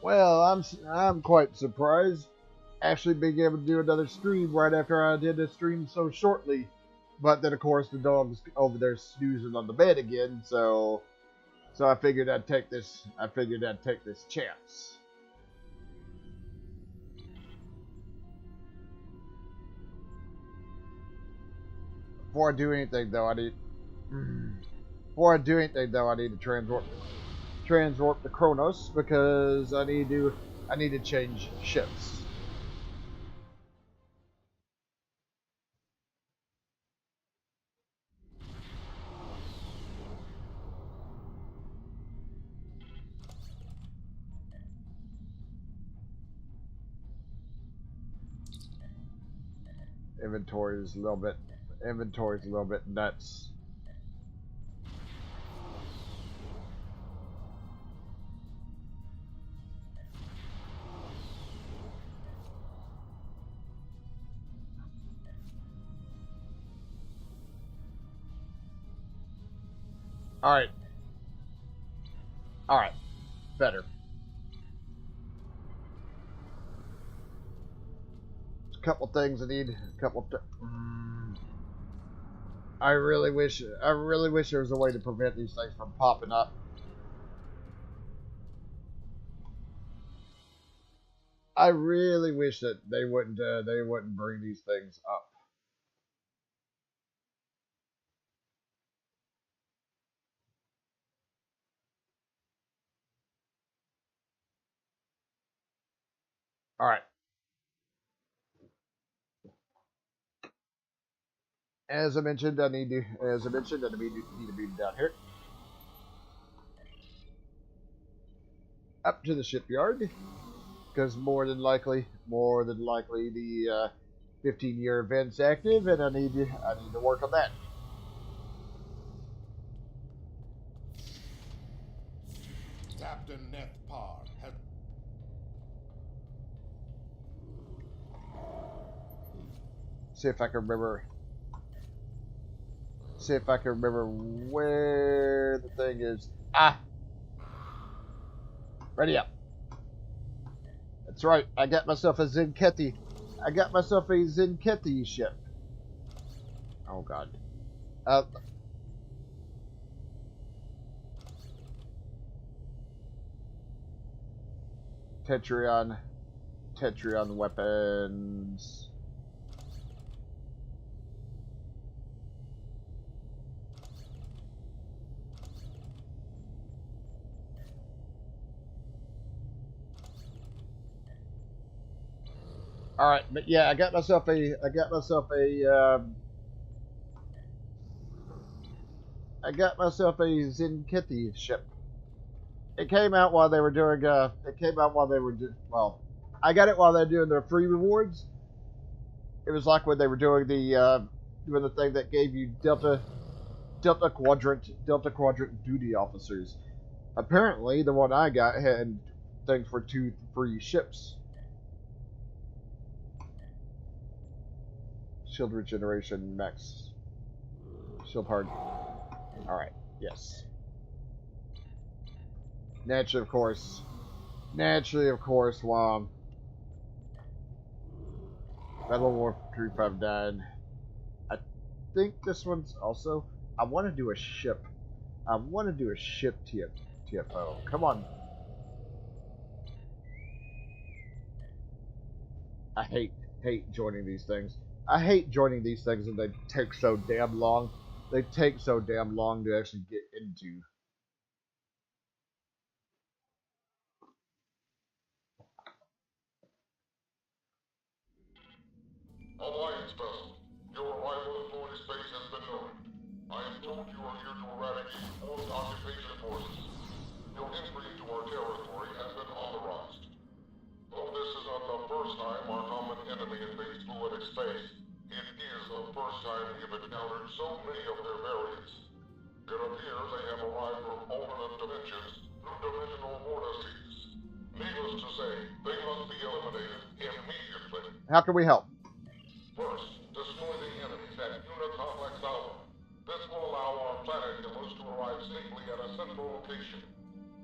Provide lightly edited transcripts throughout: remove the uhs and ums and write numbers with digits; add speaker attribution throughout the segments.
Speaker 1: Well, I'm quite surprised actually being able to do another stream right after I did a stream so shortly. But then of course the dog's over there snoozing on the bed again, so I figured I'd take this chance. Before I do anything though, I need to transwarp the Kronos because I need to change ships. Inventory's a little bit nuts. Alright. Alright. Better. A couple things I need. I really wish there was a way to prevent these things from popping up. I really wish that they wouldn't bring these things up. All right. As I mentioned, I need to be down here. Up to the shipyard, because more than likely the 15-year event's active, and I need to work on that.
Speaker 2: Captain Nethpar has...
Speaker 1: See if I can remember where the thing is. Ah! Ready up. That's right. I got myself a Zenkethi. Ship. Oh god. Tetrion weapons. All right, but yeah, I got myself a Zenkethi ship. It came out while they were doing. Well, I got it while they were doing their free rewards. It was like when they were doing the thing that gave you Delta Quadrant duty officers. Apparently, the one I got had things for 2 free ships. Shield regeneration max. Shield hard. Alright, yes. Naturally, of course, while Battle War 359. I think this one's also... I want to do a ship. TFO. Come on. I hate joining these things. I hate joining these things, and they take so damn long. They take so damn long to actually get into.
Speaker 2: Alliance vessel, your arrival in Florida space has been noted. I am told you are here to eradicate forced occupation forces. Your entry into our territory has been authorized. Though this is not the first time our common enemy invades fluidic space, it is the first time we have encountered so many of their variants. It appears they have arrived from alternate dimensions through dimensional vortices. Needless to say, they must be eliminated immediately.
Speaker 1: How can we help?
Speaker 2: First, destroy the enemies at Unit Complex Alpha. This will allow our planet killers to arrive safely at a central location.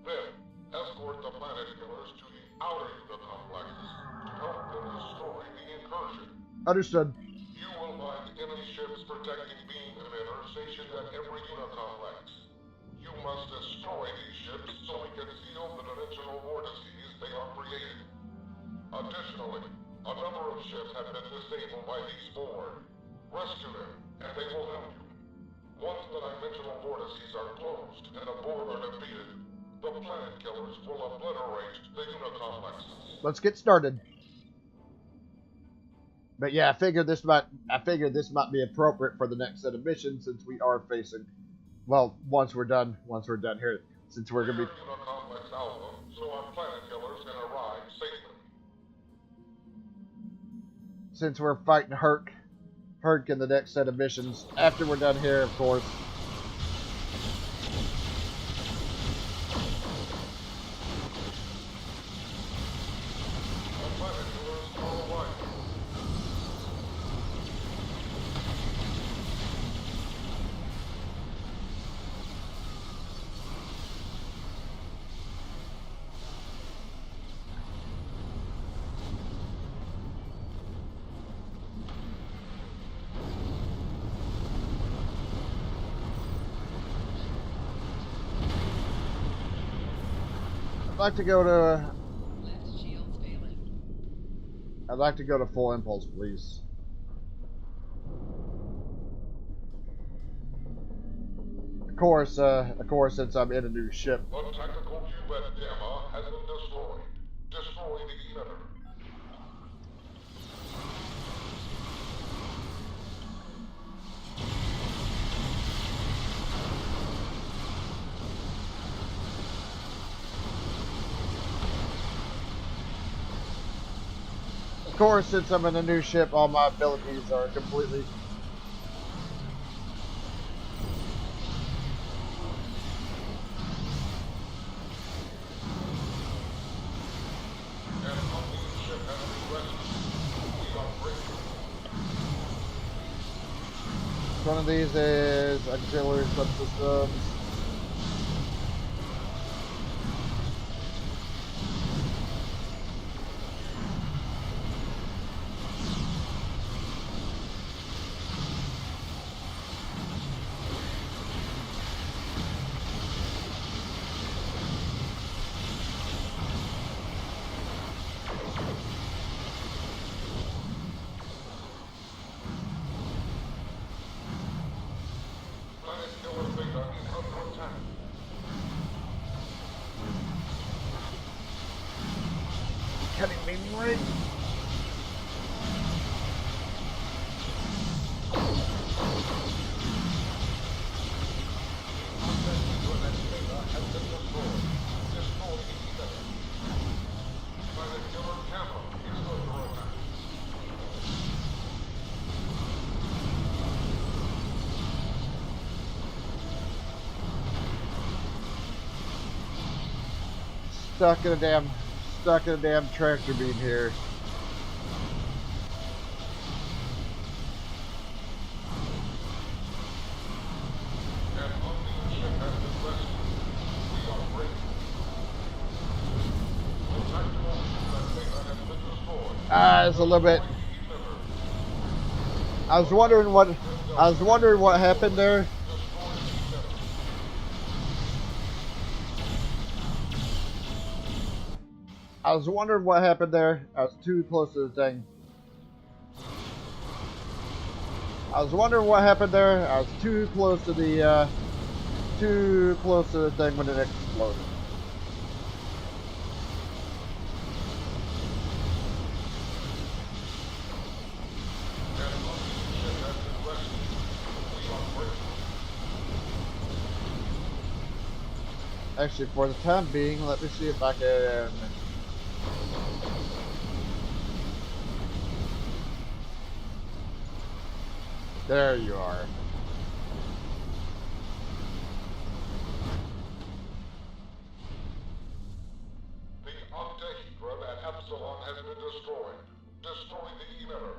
Speaker 2: Then, escort the planet killers to the outer unit complexes to help them destroy the incursion.
Speaker 1: Understood.
Speaker 2: You will find enemy ships protecting beam emitters stationed at every unit complex. You must destroy these ships so we can seal the dimensional vortices they are creating. Additionally, a number of ships have been disabled by these board. Rescue them, and they will help you. Once the dimensional vortices are closed and the board are defeated, the planet killers will obliterate the unit complexes.
Speaker 1: Let's get started. But yeah, I figured this might be appropriate for the next set of missions since we are facing, well, once we're done here, since we're gonna be.
Speaker 2: Unit complex Alpha, so our planet killers can arrive safely.
Speaker 1: Since we're fighting Herc in the next set of missions after we're done here, of course.
Speaker 2: The planet killers are arriving.
Speaker 1: I'd like to go to.
Speaker 3: Left shield's failing.
Speaker 1: I'd like to go to full impulse, please. Of course, since I'm in a new ship.
Speaker 2: The tactical cube at Gamma has been destroyed. Destroy the emitter.
Speaker 1: Of course, since I'm in a new ship, all my abilities are completely.
Speaker 2: An unmanned ship has been rescued. We are grateful.
Speaker 1: One of these is auxiliary subsystems.
Speaker 2: Planet killer Beta is under attack.
Speaker 1: Cutting me right.
Speaker 2: Unmanned unit Beta has been destroyed. Destroy the emitter. Planet killer Qapla is under attack.
Speaker 1: Stuck in a damn tractor beam here.
Speaker 2: An unmanned ship has been rescued. We are grateful. The tactical cube at Beta has been destroyed.
Speaker 1: It's a little bit.
Speaker 2: Destroy the emitter.
Speaker 1: I was wondering what happened there.
Speaker 2: Destroy the emitter.
Speaker 1: I was wondering what happened there. I was too close to the thing. I was wondering what happened there. I was too close to the thing when it exploded.
Speaker 2: An unmanned ship has been rescued. We are grateful.
Speaker 1: Actually, for the time being, let me see if I can. There you are.
Speaker 2: The octahedron at Epsilon has been destroyed. Destroy the emitter.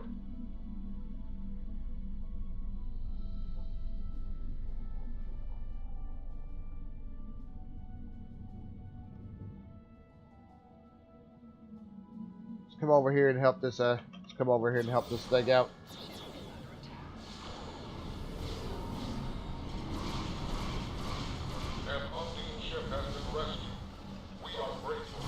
Speaker 1: come over here and help this. Let's come over here and help this thing out.
Speaker 2: An unseen ship has been rescued. We are grateful.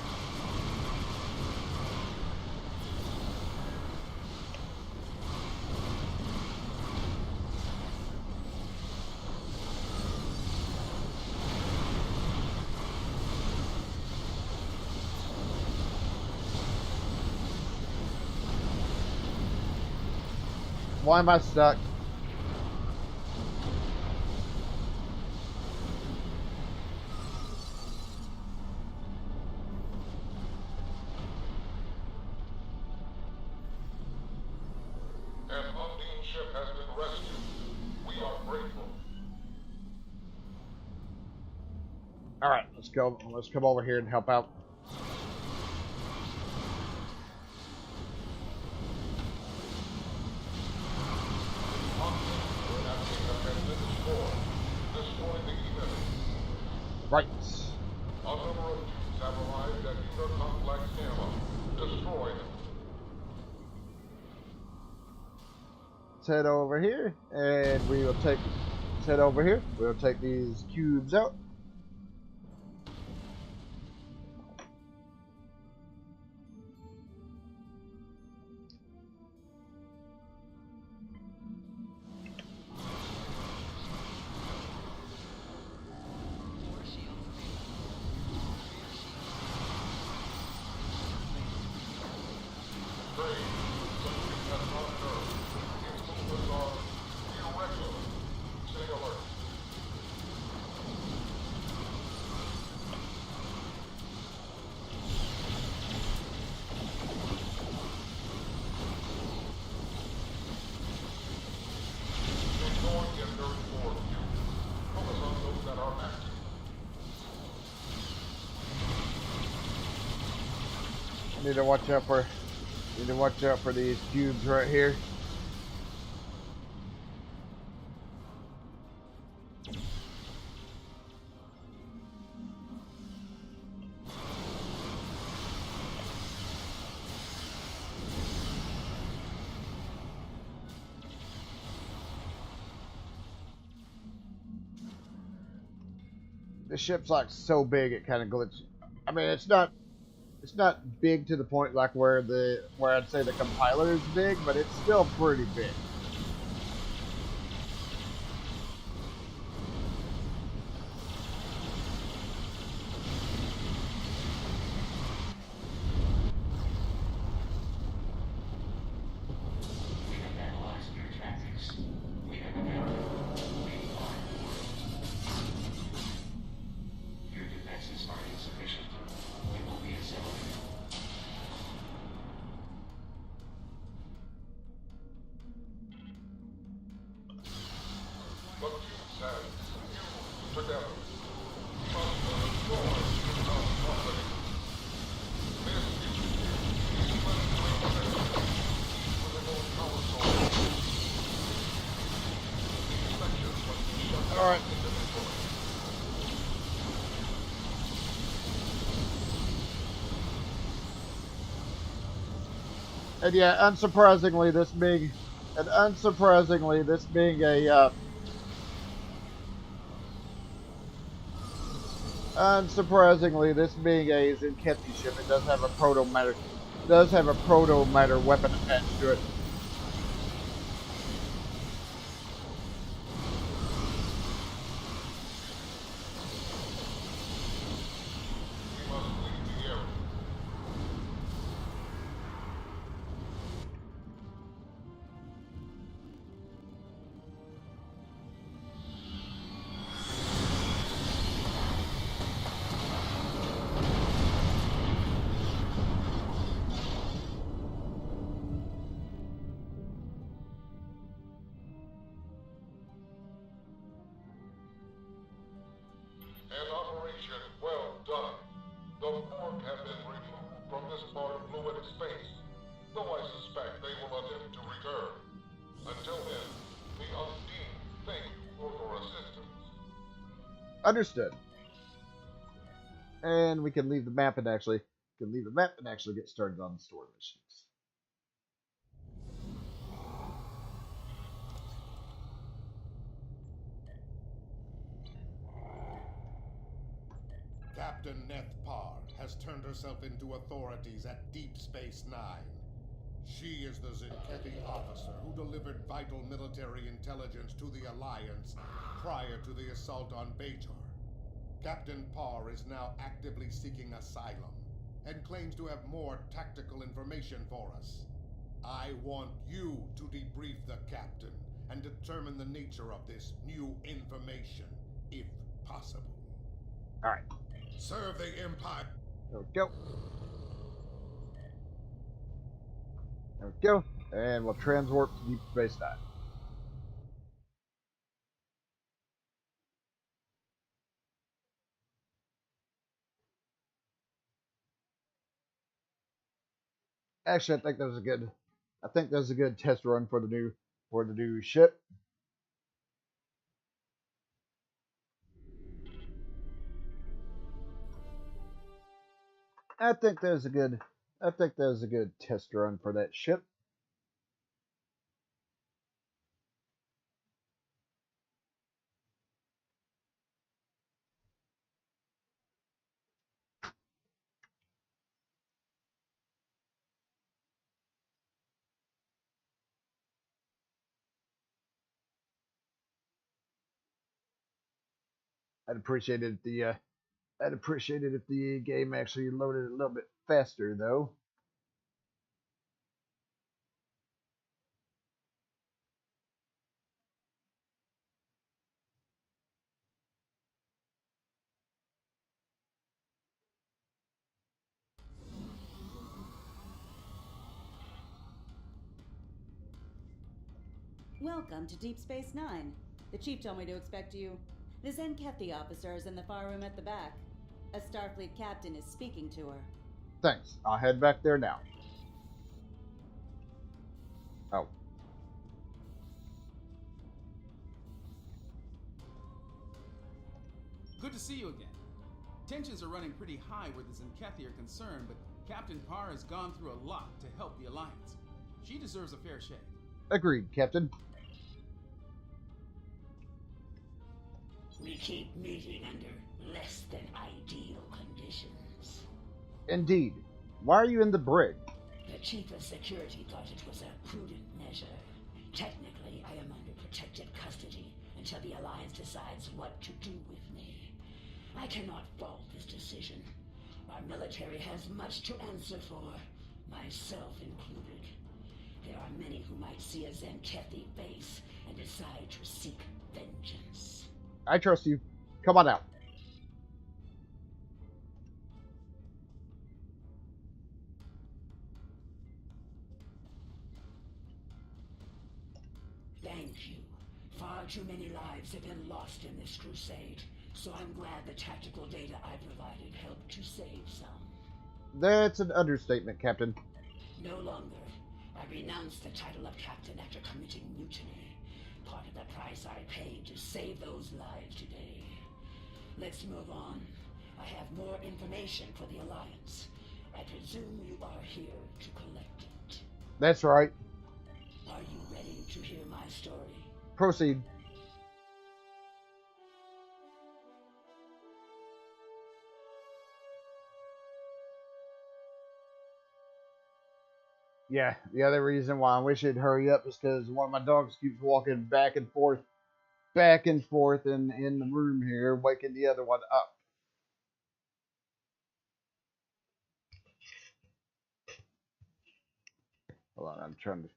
Speaker 1: Why am I stuck?
Speaker 2: An unseen ship has been rescued. We are grateful.
Speaker 1: All right, let's go. Let's come over here and help out. Right.
Speaker 2: A number of tubes have arrived at User Complex Gamma. Destroy them.
Speaker 1: Let's head over here, and we will take. Let's head over here. We'll take these cubes out.
Speaker 3: Four shields
Speaker 2: Great. The fleet has gone Earth. Its movements are irregular. Stay alert. Ignoring the very forward view. Focus on those that are active.
Speaker 1: Need to watch out for. Need to watch out for these cubes right here. The ship's like so big it kind of glitches. I mean, it's not big to the point like where I'd say the compiler is big, but it's still pretty big.
Speaker 4: We have analyzed your tactics. We have identified your defenses are insufficient. We will be assimilated.
Speaker 2: The cubes have fused together. Must destroy User Complex. This is critical power source. Inspection must be shut down
Speaker 1: All right.
Speaker 2: individually.
Speaker 1: And yeah, unsurprisingly, this being a unsurprisingly, this being a Zenketti ship, it does have a proto matter weapon attached to it.
Speaker 2: We must leave the area. An operation well done. The fork has been removed from this part of fluid space, though I suspect they will attempt to return. Until then, the Undine thank you for your assistance.
Speaker 1: Understood. And we can leave the map and actually get started on the story missions.
Speaker 2: Captain Nethpar has turned herself into authorities at Deep Space Nine. She is the Zenkethi officer who delivered vital military intelligence to the Alliance prior to the assault on Bajor. Captain Parr is now actively seeking asylum and claims to have more tactical information for us. I want you to debrief the captain and determine the nature of this new information, if possible.
Speaker 1: All right.
Speaker 2: Serve the Empire.
Speaker 1: There we go. There we go. And we'll transwarp to Deep Space Nine. Actually, I think that was a good. I think that was a good test run for the new ship. I think that was a good. I think that was a good test run for that ship. I'd appreciate it if the game actually loaded a little bit faster, though.
Speaker 5: Welcome to Deep Space Nine. The Chief told me to expect you. The Zenkethi officer is in the far room at the back. A Starfleet captain is speaking to her.
Speaker 1: Thanks. I'll head back there now. Oh.
Speaker 6: Good to see you again. Tensions are running pretty high where the Zenkethi are concerned, but Captain Parr has gone through a lot to help the Alliance. She deserves a fair shake.
Speaker 1: Agreed, Captain.
Speaker 7: We keep meeting under less than ideal conditions.
Speaker 1: Indeed. Why are you in the brig?
Speaker 7: The Chief of Security thought it was a prudent measure. Technically, I am under protective custody until the Alliance decides what to do with me. I cannot fault this decision. Our military has much to answer for, myself included. There are many who might see a Zenkethi face and decide to seek vengeance.
Speaker 1: I trust you. Come on out.
Speaker 7: Thank you. Far too many lives have been lost in this crusade, so I'm glad the tactical data I provided helped to save some.
Speaker 1: That's an understatement, Captain.
Speaker 7: No longer. I renounced the title of captain after committing mutiny. Part of the price I paid to save those lives today. Let's move on. I have more information for the Alliance. I presume you are here to collect it.
Speaker 1: That's right.
Speaker 7: Are you ready to hear my story?
Speaker 1: Proceed. Yeah, the other reason why I wish it'd hurry up is because one of my dogs keeps walking back and forth in the room here, waking the other one up. Hold on, I'm trying to.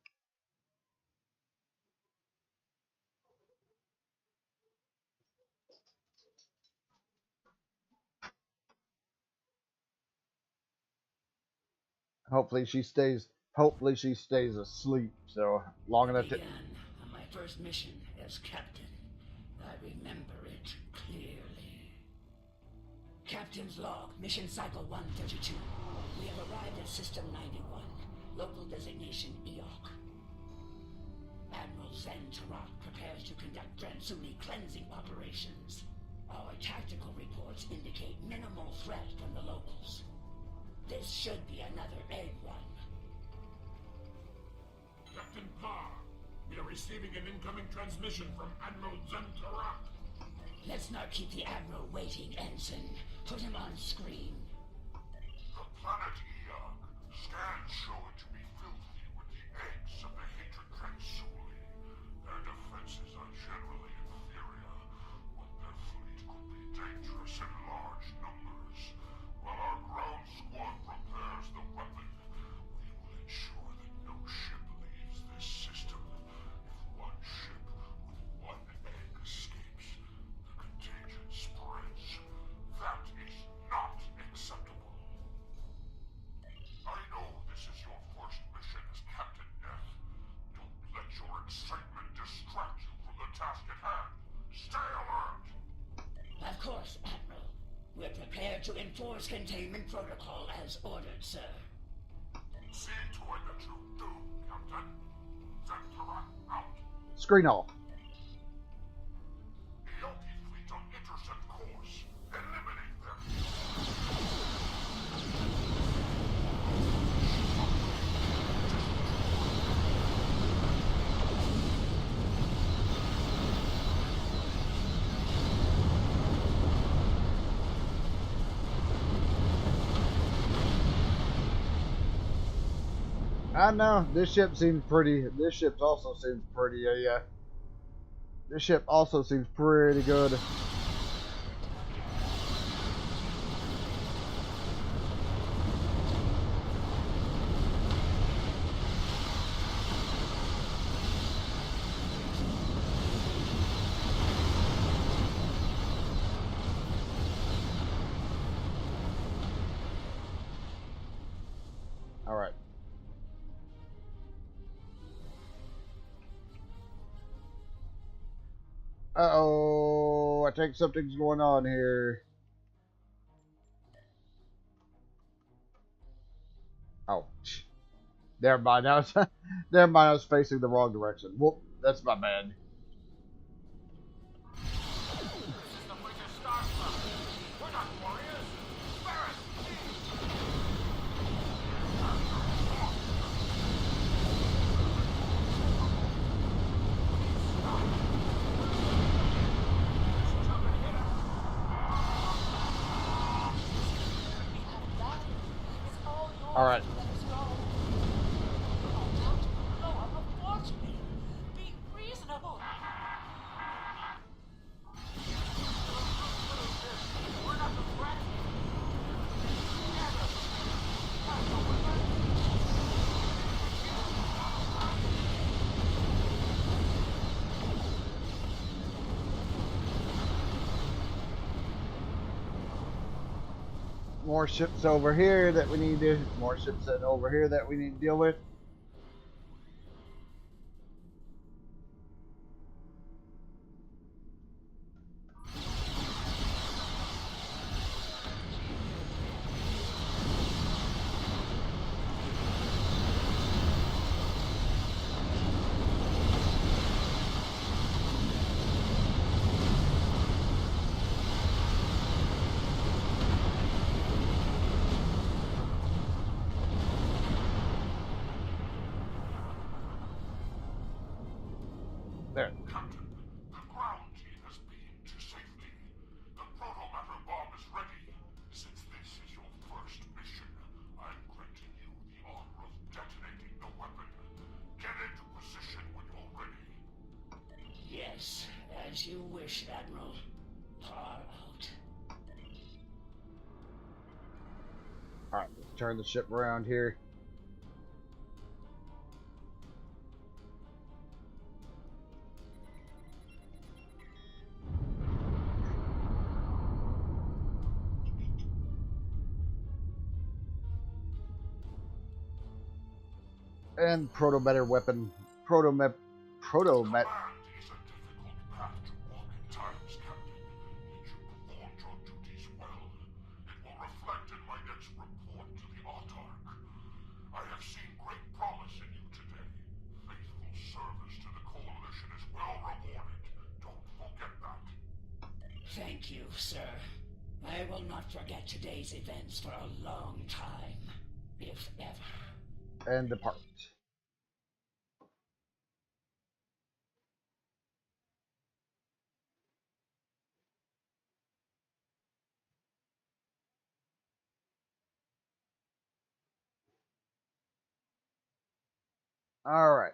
Speaker 1: Hopefully she stays. Hopefully she stays asleep. So long enough to.
Speaker 7: Began on my first mission as captain. I remember it clearly. Captain's log, mission cycle 132. We have arrived at System 91, local designation EOC. Admiral Zentarok prepares to conduct Dransuni cleansing operations. Our tactical reports indicate minimal threat from the locals. This should be another egg run.
Speaker 2: Captain Parr, we are receiving an incoming transmission from Admiral Zentarok.
Speaker 7: Let's not keep the Admiral waiting, Ensign. Put him on screen.
Speaker 2: The planet Eon. Scans show it to be filthy with the eggs of the hatred Transuli. Their defenses are generally inferior, but their fleet could be dangerous in large numbers. While our ground squad prepares the weapon, we will ensure that no ship leaves this system. If one ship with one egg escapes, the contagion spreads. That is not acceptable. I know this is your first mission as Captain F. Don't let your excitement distract you from the task at hand. Stay alert!
Speaker 7: Of course, Admiral. We're prepared to enforce containment protocol as ordered, sir.
Speaker 2: See to it that you do, Captain. Vectora out.
Speaker 1: Screen off.
Speaker 2: Yoki fleet on intercept course. Eliminate them.
Speaker 1: I know this ship seems pretty. This ship also seems pretty. This ship also seems pretty good. All right. Uh-oh, I think something's going on here. Oh, never mind. Never mind. I was facing the wrong direction. Whoop, that's my bad. All right.
Speaker 3: Be reasonable. We're not the threat.
Speaker 1: More ships over here that we need to. More ships over here that we need to deal with. There.
Speaker 2: Captain, the ground team has beamed to safety. The proto-matter bomb is ready. Since this is your first mission, I'm granting you the honor of detonating the weapon. Get into position when you're ready.
Speaker 7: Yes, as you wish, Admiral. Far out.
Speaker 1: All right, let's turn the ship around here. And proto-better weapon. Proto-met.
Speaker 2: Command is a difficult path to walk at times, Captain. Yet you performed your duties well. It will reflect in my next report to the Autarch. I have seen great promise in you today. Faithful service to the Coalition is well rewarded. Don't forget that.
Speaker 7: Thank you, sir. I will not forget today's events for a long time, if ever.
Speaker 1: And depart. Alright.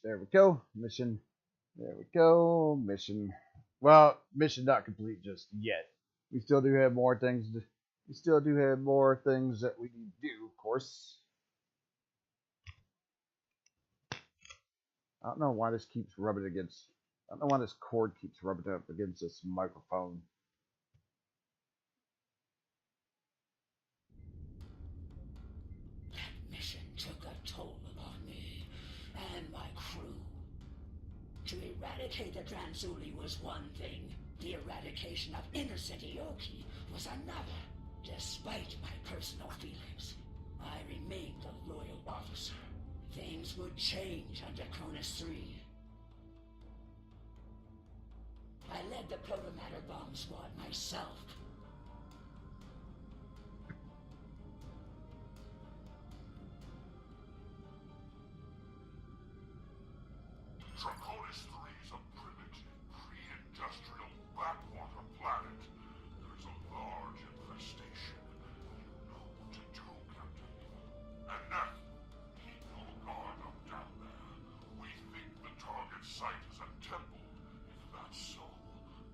Speaker 1: There we go. Mission. There we go. Mission. Well, mission not complete just yet. We still do have more things that we need to do, of course. I don't know why this keeps rubbing against. I don't know why this cord keeps rubbing up against this microphone.
Speaker 7: That mission took a toll upon me and my crew. To eradicate the Transuli was one thing. The eradication of innocent Ioki was another. Despite my personal feelings, I remained a loyal officer. Things would change under Cronus 3. I led the protomatter bomb squad myself.
Speaker 2: Draconis 3 is a primitive, pre-industrial backwater planet. There's a large infestation. You know what to do, Captain. And Neff, keep your guard up down there. We think the target site is a temple. If that's so,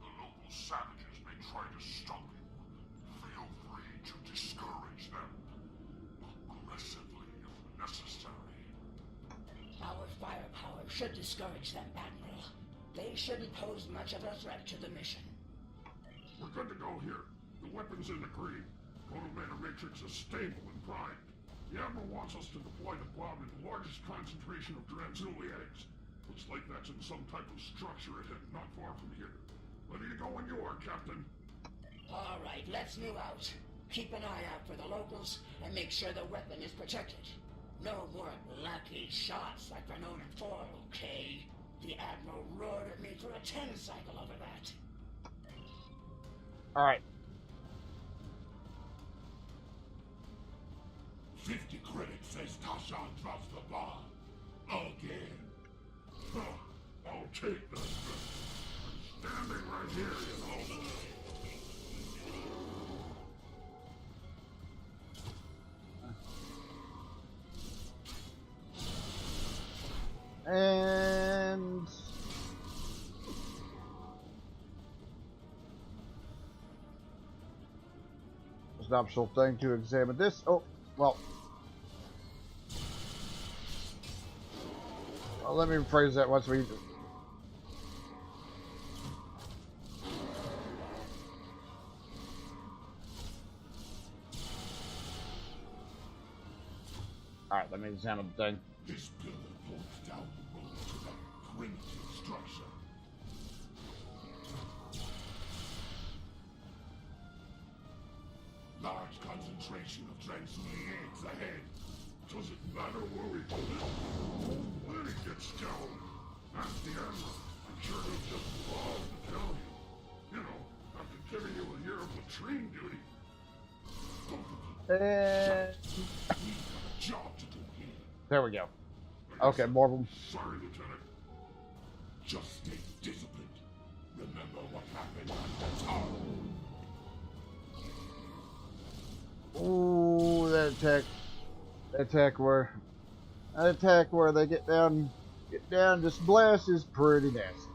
Speaker 2: the local savages may try to stop you. Feel free to discourage them. Aggressively if necessary.
Speaker 7: Our firepower should discourage them, Admiral. They shouldn't pose much of a threat to the mission.
Speaker 2: We're good to go here. The weapon's in the green. Protomatter matrix is stable and primed. The Admiral wants us to deploy the bomb in the largest concentration of Dranzuli eggs. Looks like that's in some type of structure ahead, not far from here. Ready to go when you are, Captain.
Speaker 7: All right, let's move out. Keep an eye out for the locals and make sure the weapon is protected. No more lucky shots like Vernonin 4, okay? The Admiral roared at me for a 10 cycle over that.
Speaker 1: Alright.
Speaker 2: 50 credits says Tashan drops the bomb. Again. Huh, I'll take that. I'm standing right here, you know.
Speaker 1: And there's an optional thing to examine this. Oh, well, let me rephrase that once we. Alright, let me examine the thing.
Speaker 2: This pillar points down the road to that primitive structure. Large concentration of Transuli eggs ahead. Doesn't matter where we put it. When it gets down, ask the Admiral. I'm sure he'll just love to tell you. You know, after giving you a year of latrine duty.
Speaker 1: And
Speaker 2: We've got a job to do here.
Speaker 1: there we go. Okay, more of them.
Speaker 2: Sorry, Lieutenant. Just stay disciplined. Remember what happened on the tower.
Speaker 1: Ooh, that attack where they get down, just blast is pretty nasty.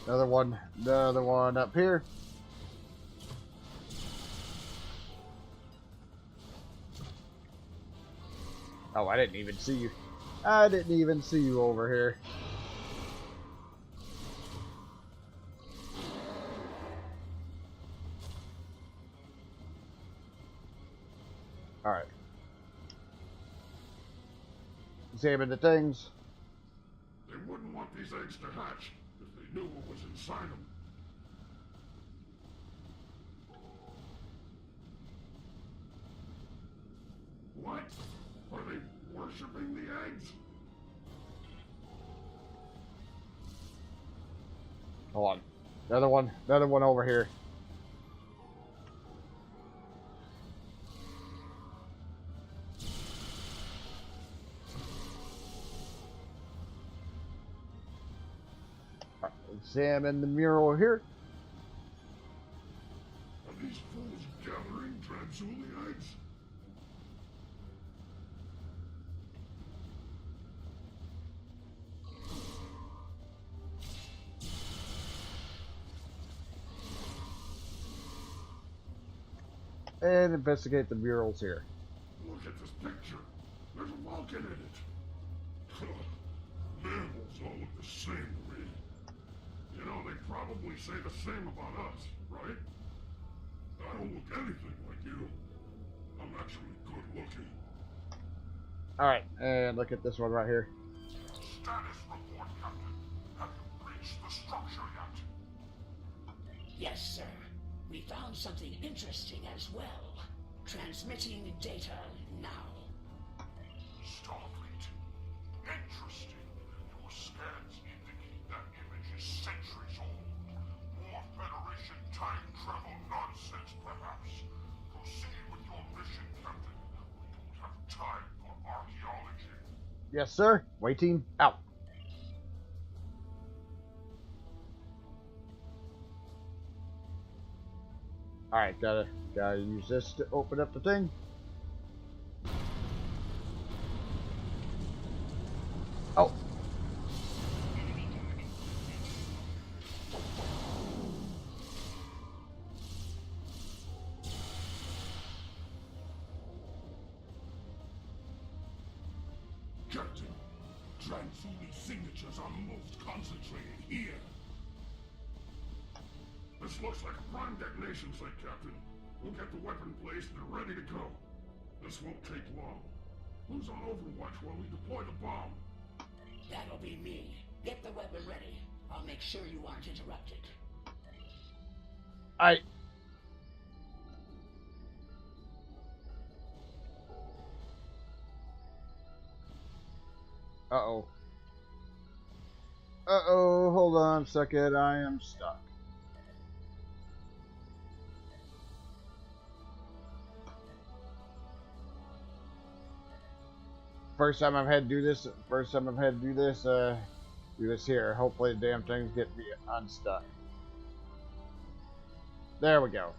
Speaker 1: Another one up here. Oh, I didn't even see you. I didn't even see you over here. Alright. Examine the things.
Speaker 2: They wouldn't want these eggs to hatch if they knew what was inside them. What? Are they worshipping the eggs?
Speaker 1: Hold on. Another one over here. examine the mural here.
Speaker 2: Are these fools gathering Transuliites?
Speaker 1: And investigate the murals here.
Speaker 2: Look at this picture. There's a Vulcan in it. Mammals all look the same to me. You know, they probably say the same about us, right? I don't look anything like you. I'm actually good looking.
Speaker 1: Alright, and look at this one right here.
Speaker 2: Status report, Captain. Have you reached the structure yet?
Speaker 7: Yes, sir. We found something interesting as well. Transmitting data now.
Speaker 2: Starfleet. Interesting. Your scans indicate that image is centuries old. More Federation time travel nonsense, perhaps. Proceed with your mission, Captain. We don't have time for archaeology.
Speaker 1: Yes, sir. Waiting. Out. Alright, gotta use this to open up the thing. Oh.
Speaker 2: Captain, Transuli signatures are most concentrated here. This looks like a prime detonation site, Captain. We'll get the weapon placed and ready to go. This won't take long. Who's on Overwatch while we deploy the bomb?
Speaker 7: That'll be me. Get the weapon ready. I'll make sure you aren't interrupted.
Speaker 1: Uh-oh. Uh-oh, hold on a second, I am stuck. First time I've had to do this, do this here. Hopefully the damn things get me unstuck. There we go.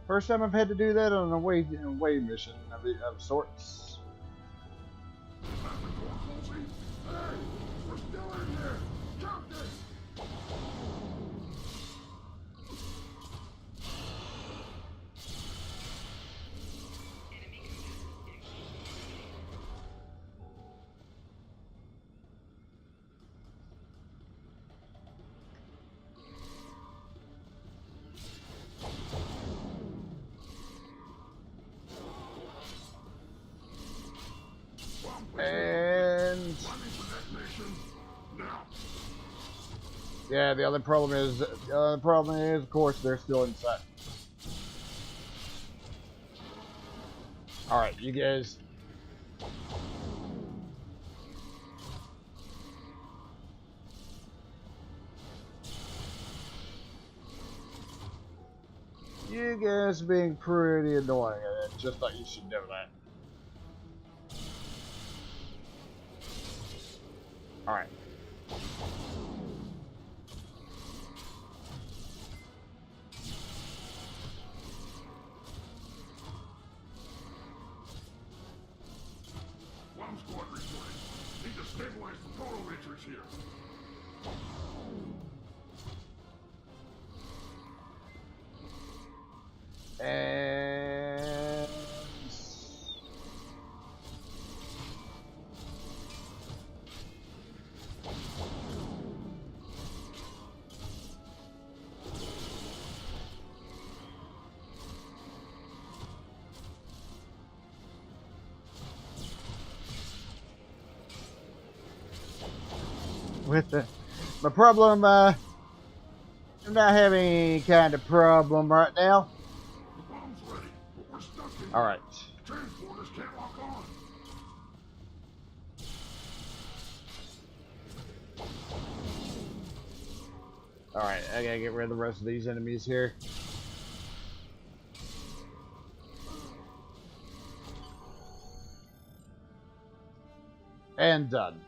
Speaker 1: First time I've had to do that on a away mission of sorts.
Speaker 2: Hey, we're still in here! Captain!
Speaker 1: And yeah, the other problem is, of course, they're still inside. All right, you guys. You guys being pretty annoying. I just thought you should know that. All right.
Speaker 2: Bomb squad reporting. Need to stabilize the photo matrix here.
Speaker 1: And with my problem, I'm not having any kind of problem right now.
Speaker 2: The bomb's ready, but we're stuck in here.
Speaker 1: All right.
Speaker 2: Transporters can't lock on.
Speaker 1: All right, I gotta get rid of the rest of these enemies here. And done.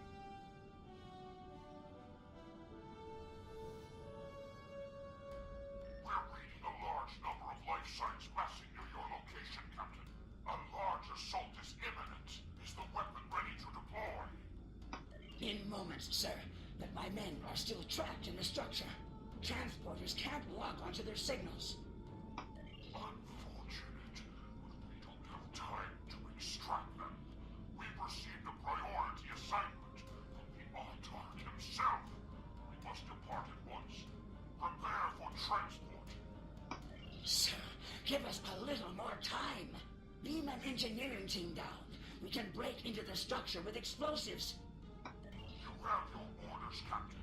Speaker 2: We're reading a large number of life signs massing near your location, Captain. A large assault is imminent. Is the weapon ready to deploy?
Speaker 7: In moments, sir, but my men are still trapped in the structure. Transporters can't lock onto their signals.
Speaker 2: Unfortunate, but we don't have time to extract them. We've received a priority assignment from the Autarch himself. We must depart at once. Prepare for transport.
Speaker 7: Sir, give us a little more time. Beam an engineering team down. We can break into the structure with explosives.
Speaker 2: You have your orders, Captain.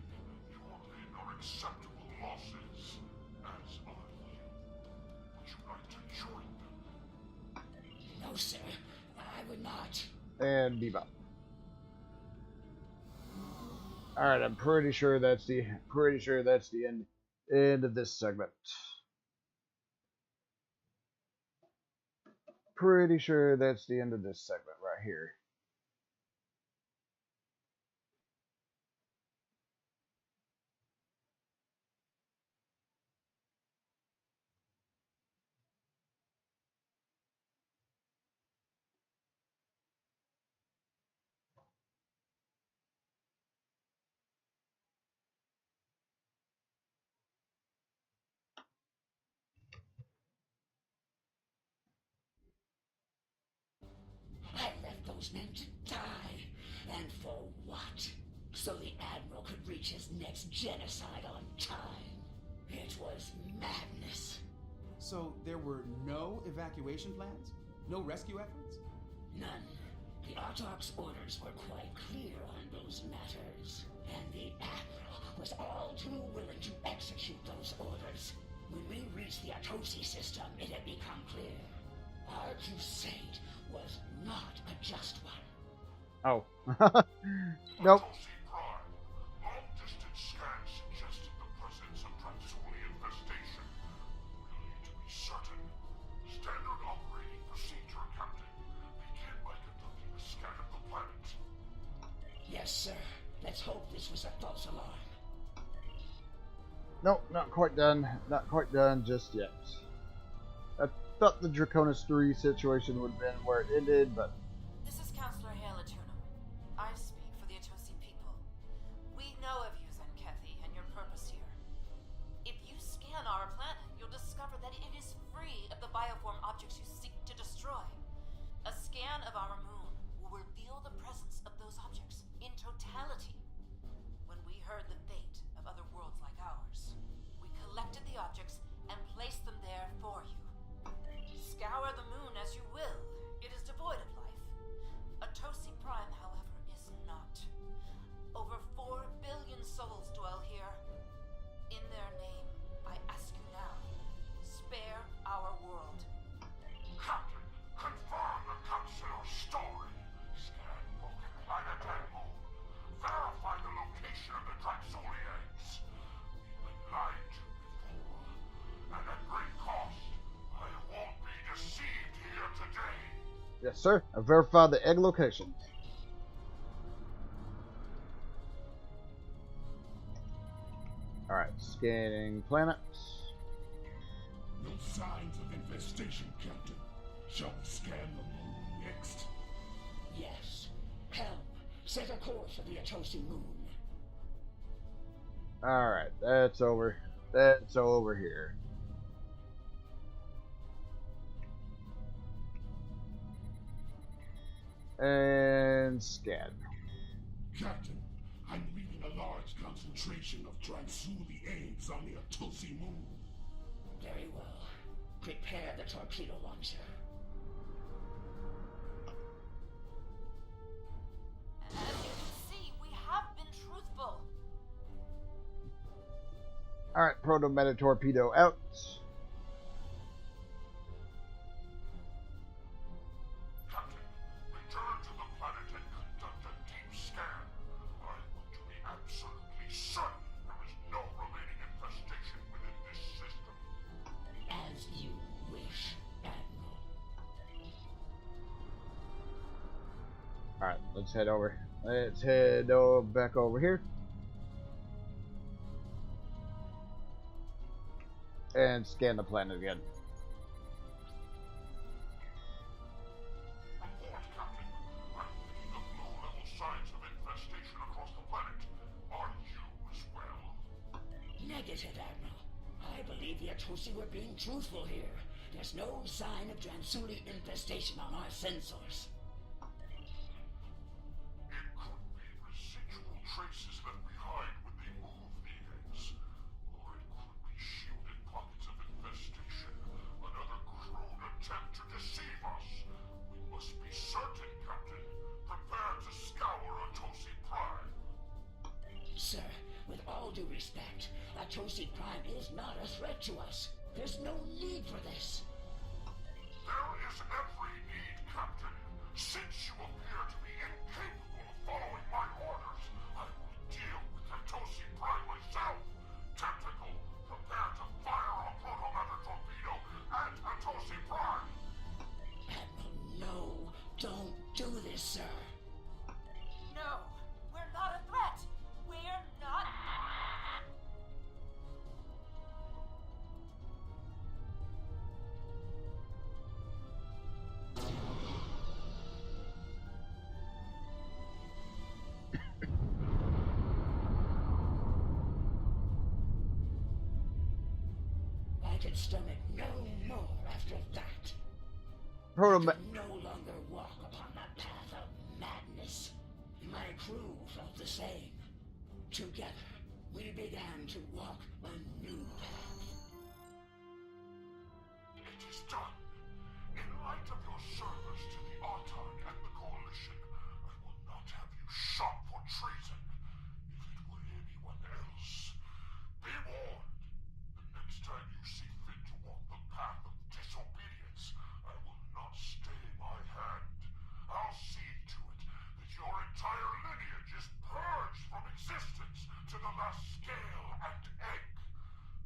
Speaker 2: Your men are acceptable losses, as are you. Would you like to join them?
Speaker 7: No, sir. I would not.
Speaker 1: And bebop. Alright, I'm pretty sure that's the end of this segment. Pretty sure that's the end of this segment right here.
Speaker 7: I left those men to die. And for what? So the Admiral could reach his next genocide on time. It was madness.
Speaker 6: So there were no evacuation plans? No rescue efforts?
Speaker 7: None. The Autarch's orders were quite clear on those matters. And the Admiral was all too willing to execute those orders. When we reached the Atosi system, it had become clear. Our crusade was not a just one.
Speaker 1: Oh. Nope.
Speaker 2: Tulsi Prime. Long-distance scans suggested the presence of Transuli infestation. We'll need to be certain. Standard operating procedure, Captain. Begin by conducting a scan of the planet.
Speaker 7: Yes, sir. Let's hope this was a false alarm.
Speaker 1: Nope, not quite done. Not quite done just yet. I thought the Draconis 3 situation would have been where it ended, but
Speaker 3: This is Counselor Hale Atuna. I speak for the Atosi people. We know of you, Zenkethi, and your purpose here. If you scan our planet, you'll discover that it is free of the bioform objects you seek to destroy. A scan of our moon will reveal the presence of those objects in totality. When we heard the fate of other worlds like ours, we collected the objects and placed them there for you. Scour the moon as you will. It is devoid of life. Atosi Prime, however, is not. Over 4 billion souls dwell here. In their name, I ask you now, spare our world.
Speaker 2: Captain, confirm the Counselor's story. Scan both planet and moon. Verify the location of the Transuli eggs. We've been lied to before. And at great cost. I won't be deceived here today.
Speaker 1: yes, sir. I verified the egg location. Alright, scanning planets.
Speaker 2: No signs of infestation, Captain. Shall we scan the moon next?
Speaker 7: Yes. Helm, set a course for the Atosi moon.
Speaker 1: Alright, that's over. That's over here. And scan.
Speaker 2: Captain, I'm reading a large concentration of Transuli eggs on the Atosi moon.
Speaker 7: Very well. Prepare the torpedo launcher.
Speaker 3: As you can see, we have been truthful.
Speaker 1: Alright, Proto-Meta Torpedo out.
Speaker 2: Captain, return to the planet and conduct a deep scan. I want to be absolutely certain there is no remaining infestation within this system.
Speaker 7: As you wish, Admiral.
Speaker 1: Alright, let's head over. Back over here. And scan the planet again.
Speaker 2: Report, Captain. I'm reading the low-level signs of infestation across the planet. Are you as well?
Speaker 7: Negative, Admiral. I believe the Atosi were being truthful here. There's no sign of Dransuli infestation on our sensors.
Speaker 2: It could be residual traces left behind when they move the eggs. Or it could be shielded pockets of infestation. Another crude attempt to deceive us. We must be certain, Captain. Prepare to scour Atosi Prime.
Speaker 7: Sir, with all due respect, Atosi Prime is not a threat to us. There's no need for this.
Speaker 2: There is every need, Captain. Since you appear to be incapable of following my orders, I will deal with Atosi Prime myself. Tactical, prepare to fire a proto-matter torpedo at Atosi Prime.
Speaker 7: Admiral, no. Don't do this, sir.
Speaker 3: No, we're not a threat. We're not.
Speaker 7: I can stomach no more after that.
Speaker 1: Proto
Speaker 7: I can no longer walk upon the path of madness. My crew felt the same. Together, we began to walk a new path.
Speaker 2: It is done. In light of your service to the Autarch and the Coalition, I will not have you shot for treason. If it were anyone else, be warned. The next time you see fit to walk the path of disobedience, I will not stay my hand. I'll see to it that your entire lineage is purged from existence to the last scale and egg.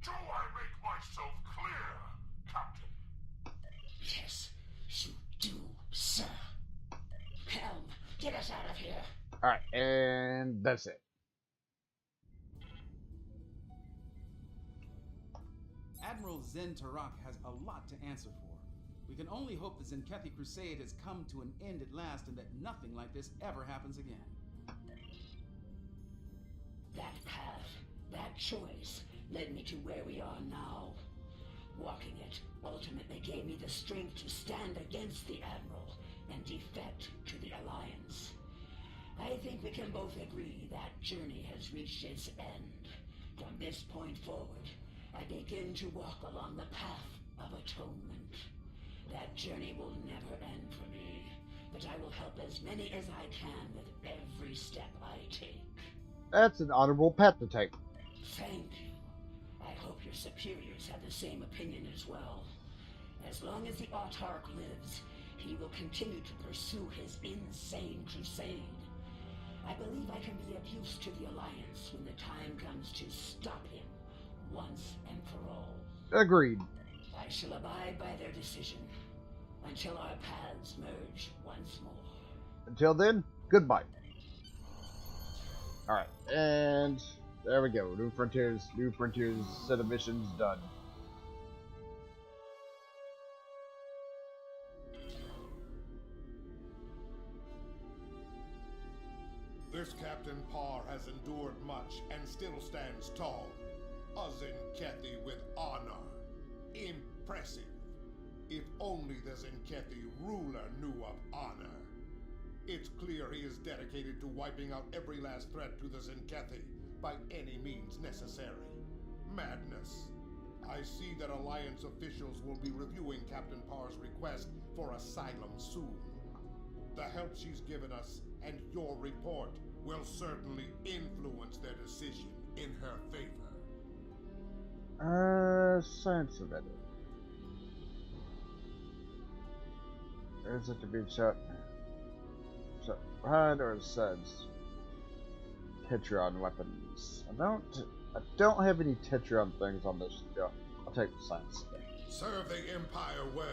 Speaker 2: Do I make myself clear, Captain?
Speaker 7: Yes, you do, sir. Helm, get us out of here.
Speaker 1: Alright, and that's it.
Speaker 6: Admiral Zen Tarak has a lot to answer for. We can only hope the Zenkethi Crusade has come to an end at last and that nothing like this ever happens again.
Speaker 7: That path, that choice, led me to where we are now. Walking it ultimately gave me the strength to stand against the Admiral and defect to the Alliance. I think we can both agree that journey has reached its end. From this point forward, I begin to walk along the path of atonement. That journey will never end for me, but I will help as many as I can with every step I take.
Speaker 1: That's an honorable path to take.
Speaker 7: Thank you. I hope your superiors have the same opinion as well. As long as the Autarch lives, he will continue to pursue his insane crusade. I believe I can be of use to the Alliance when the time comes to stop him, once and for all.
Speaker 1: Agreed.
Speaker 7: I shall abide by their decision, until our paths merge once more.
Speaker 1: Until then, goodbye. Alright, and there we go. New Frontiers set of missions done.
Speaker 2: This Captain Parr has endured much and still stands tall. A Zenkethi with honor. Impressive. If only the Zenkethi ruler knew of honor. It's clear he is dedicated to wiping out every last threat to the Zenkethi by any means necessary. Madness. I see that Alliance officials will be reviewing Captain Parr's request for asylum soon. The help she's given us and your report will certainly influence their decision in her favor.
Speaker 1: Sense of it. Is it to be shot behind, or it says Tetron weapons? I don't have any Tetron things on this stuff. I'll take the science.
Speaker 2: Serve the Empire well.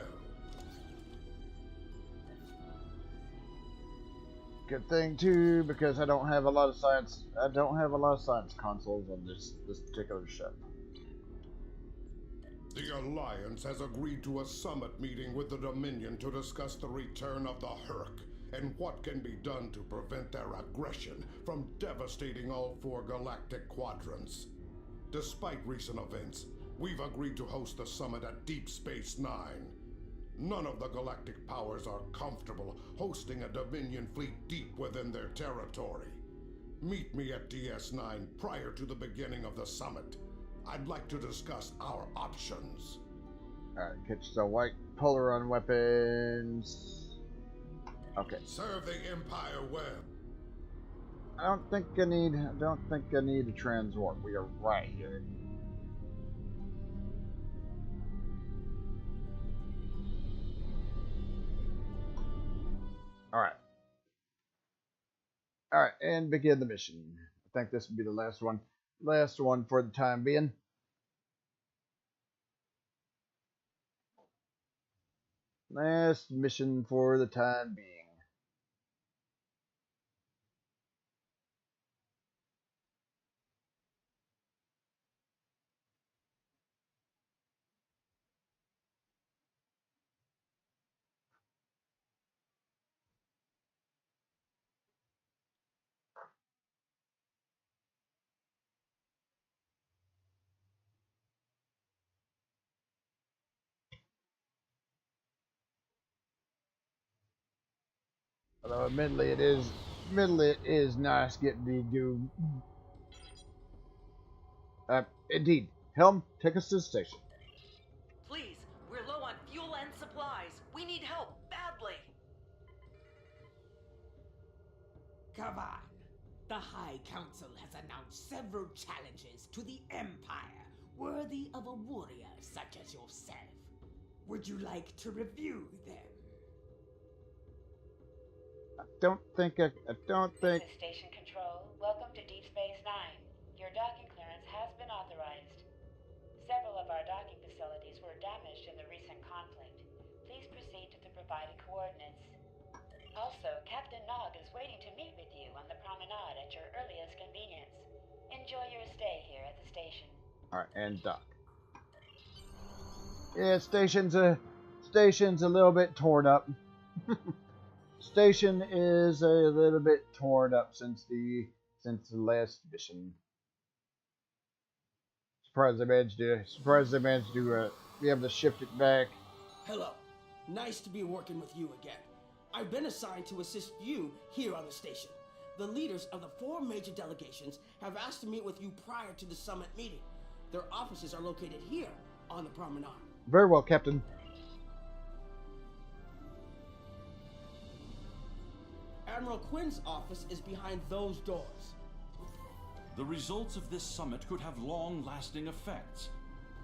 Speaker 1: Good thing too, because I don't have a lot of science. I don't have a lot of science consoles on this particular ship.
Speaker 2: The Alliance has agreed to a summit meeting with the Dominion to discuss the return of the Herc and what can be done to prevent their aggression from devastating all 4 galactic quadrants. Despite recent events, we've agreed to host the summit at Deep Space Nine. None of the galactic powers are comfortable hosting a Dominion fleet deep within their territory. Meet me at DS9 prior to the beginning of the summit. I'd like to discuss our options.
Speaker 1: Alright, catch the white Polaron weapons. Okay.
Speaker 2: Serve the Empire well.
Speaker 1: I don't think I need a transwarp. We are right here. Alright. Alright, and begin the mission. I think this will be the last one. Last one for the time being. Last mission for the time being. Although admittedly it is nice getting the goo. Indeed. Helm, take us to the station.
Speaker 3: Please, we're low on fuel and supplies. We need help badly.
Speaker 8: Come on. The High Council has announced several challenges to the Empire, worthy of a warrior such as yourself. Would you like to review them?
Speaker 1: I don't think.
Speaker 9: This is Station Control. Welcome to Deep Space Nine. Your docking clearance has been authorized. Several of our docking facilities were damaged in the recent conflict. Please proceed to the provided coordinates. Also, Captain Nog is waiting to meet with you on the promenade at your earliest convenience. Enjoy your stay here at the station.
Speaker 1: Alright, and dock. Yeah, station's a little bit torn up. Station is a little bit torn up since the last mission. Surprised they managed to be able to shift it back.
Speaker 10: Hello. Nice to be working with you again. I've been assigned to assist you here on the station. The leaders of the 4 major delegations have asked to meet with you prior to the summit meeting. Their offices are located here on the promenade.
Speaker 1: Very well, Captain.
Speaker 10: Admiral Quinn's office is behind those doors.
Speaker 11: The results of this summit could have long-lasting effects.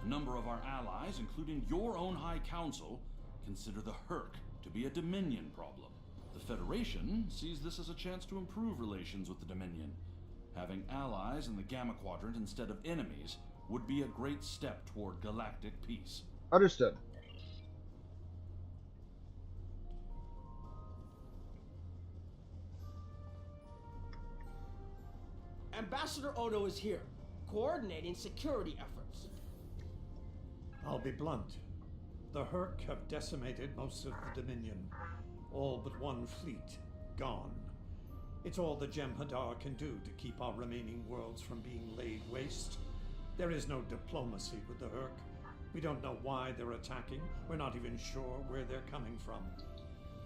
Speaker 11: A number of our allies, including your own High Council, consider the Herc to be a Dominion problem. The Federation sees this as a chance to improve relations with the Dominion. Having allies in the Gamma Quadrant instead of enemies would be a great step toward galactic peace.
Speaker 1: Understood.
Speaker 10: Ambassador Odo is here, coordinating security efforts.
Speaker 12: I'll be blunt. The Herc have decimated most of the Dominion. All but one fleet, gone. It's all the Jem'Hadar can do to keep our remaining worlds from being laid waste. There is no diplomacy with the Herc. We don't know why they're attacking. We're not even sure where they're coming from.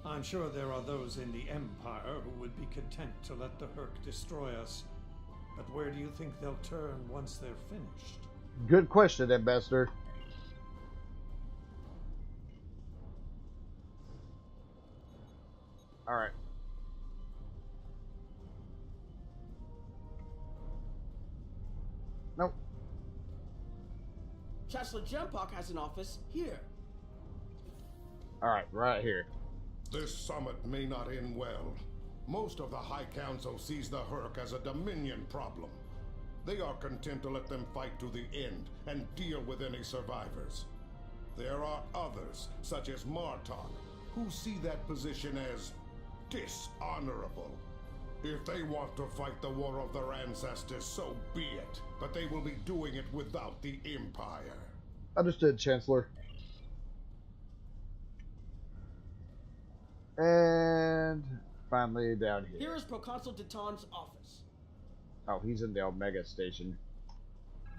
Speaker 12: I'm sure there are those in the Empire who would be content to let the Herc destroy us. But where do you think they'll turn once they're finished?
Speaker 1: Good question, Ambassador. Alright. Nope.
Speaker 10: Chancellor Jempok has an office here.
Speaker 1: Alright, right here.
Speaker 2: This summit may not end well. Most of the High Council sees the Herc as a Dominion problem. They are content to let them fight to the end and deal with any survivors. There are others, such as Martok, who see that position as dishonorable. If they want to fight the war of their ancestors, so be it. But they will be doing it without the Empire.
Speaker 1: Understood, Chancellor. And finally down here.
Speaker 10: Here is Proconsul Deton's office.
Speaker 1: Oh, he's in the Omega Station.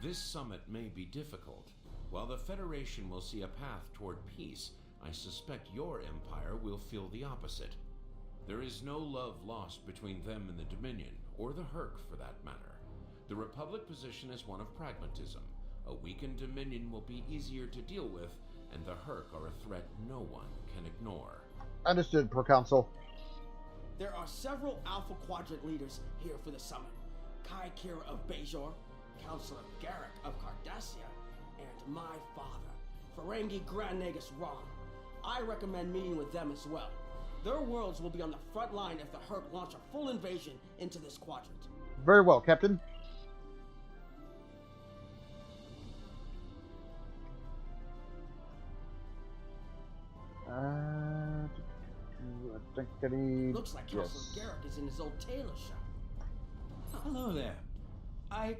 Speaker 13: This summit may be difficult. While the Federation will see a path toward peace, I suspect your Empire will feel the opposite. There is no love lost between them and the Dominion, or the Herc for that matter. The Republic position is one of pragmatism. A weakened Dominion will be easier to deal with, and the Herc are a threat no one can ignore.
Speaker 1: Understood, Proconsul.
Speaker 10: There are several Alpha Quadrant leaders here for the summit. Kai Kira of Bajor, Councilor Garrick of Cardassia, and my father, Ferengi Grand Nagus Ron. I recommend meeting with them as well. Their worlds will be on the front line if the Herc launch a full invasion into this quadrant.
Speaker 1: Very well, Captain. I think I need...
Speaker 10: Looks like Councilor Garrick is in his old tailor shop.
Speaker 14: Hello there. I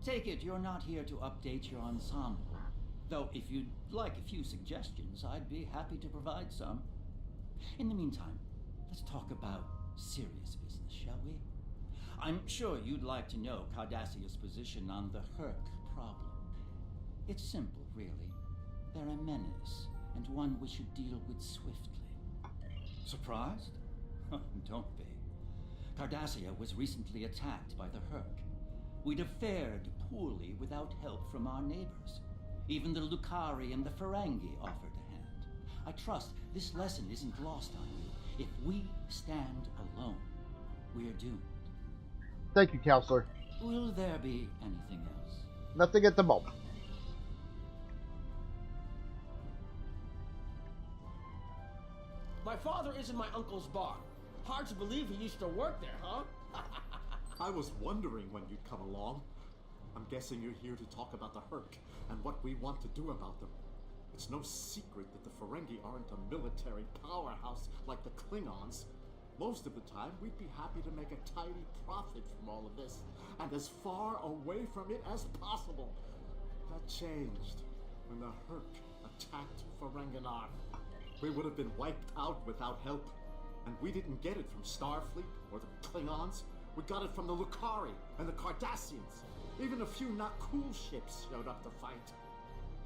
Speaker 14: take it you're not here to update your ensemble. Though if you'd like a few suggestions, I'd be happy to provide some. In the meantime, let's talk about serious business, shall we? I'm sure you'd like to know Cardassia's position on the Herc problem. It's simple, really. They're a menace, and one we should deal with swiftly. Surprised? Don't be. Cardassia was recently attacked by the Herc. We'd have fared poorly without help from our neighbors. Even the Lucari and the Ferengi offered a hand. I trust this lesson isn't lost on you. If we stand alone, we're doomed.
Speaker 1: Thank you, Counselor.
Speaker 14: Will there be anything else?
Speaker 1: Nothing at the moment.
Speaker 10: My father is in my uncle's bar. Hard to believe he used to work there, huh?
Speaker 15: I was wondering when you'd come along. I'm guessing you're here to talk about the Herc and what we want to do about them. It's no secret that the Ferengi aren't a military powerhouse like the Klingons. Most of the time, we'd be happy to make a tidy profit from all of this, and as far away from it as possible. That changed when the Herc attacked Ferenginar. We would have been wiped out without help, and we didn't get it from Starfleet or the Klingons. We got it from the Lucari and the Cardassians. Even a few not cool ships showed up to fight.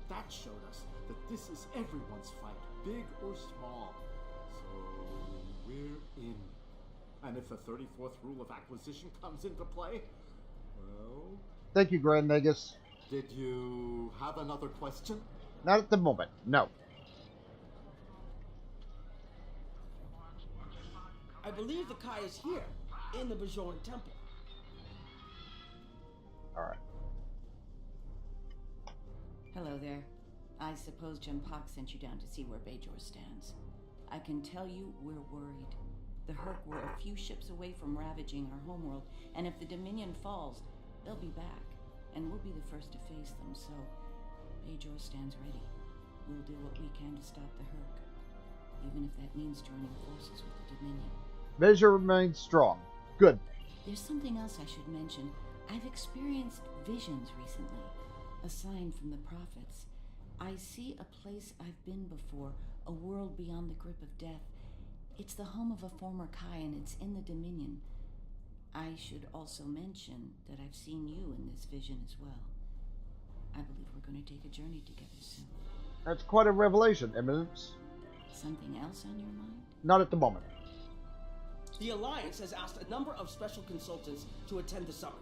Speaker 15: That showed us that this is everyone's fight, big or small. So we're in. And if the 34th rule of acquisition comes into play, well...
Speaker 1: Thank you, Grand Nagus.
Speaker 15: Did you have another question?
Speaker 1: Not at the moment, no.
Speaker 10: I believe the Kai is here, in the Bajoran Temple.
Speaker 1: Alright.
Speaker 5: Hello there. I suppose Jempak sent you down to see where Bajor stands. I can tell you we're worried. The Herc were a few ships away from ravaging our homeworld, and if the Dominion falls, they'll be back, and we'll be the first to face them, so Bajor stands ready. We'll do what we can to stop the Herc, even if that means joining forces with the Dominion.
Speaker 1: Bajor remains strong. Good.
Speaker 5: There's something else I should mention. I've experienced visions recently, a sign from the prophets. I see a place I've been before, a world beyond the grip of death. It's the home of a former Kai, and it's in the Dominion. I should also mention that I've seen you in this vision as well. I believe we're going to take a journey together soon.
Speaker 1: That's quite a revelation, Eminence.
Speaker 5: Something else on your mind?
Speaker 1: Not at the moment.
Speaker 10: The Alliance has asked a number of special consultants to attend the summit.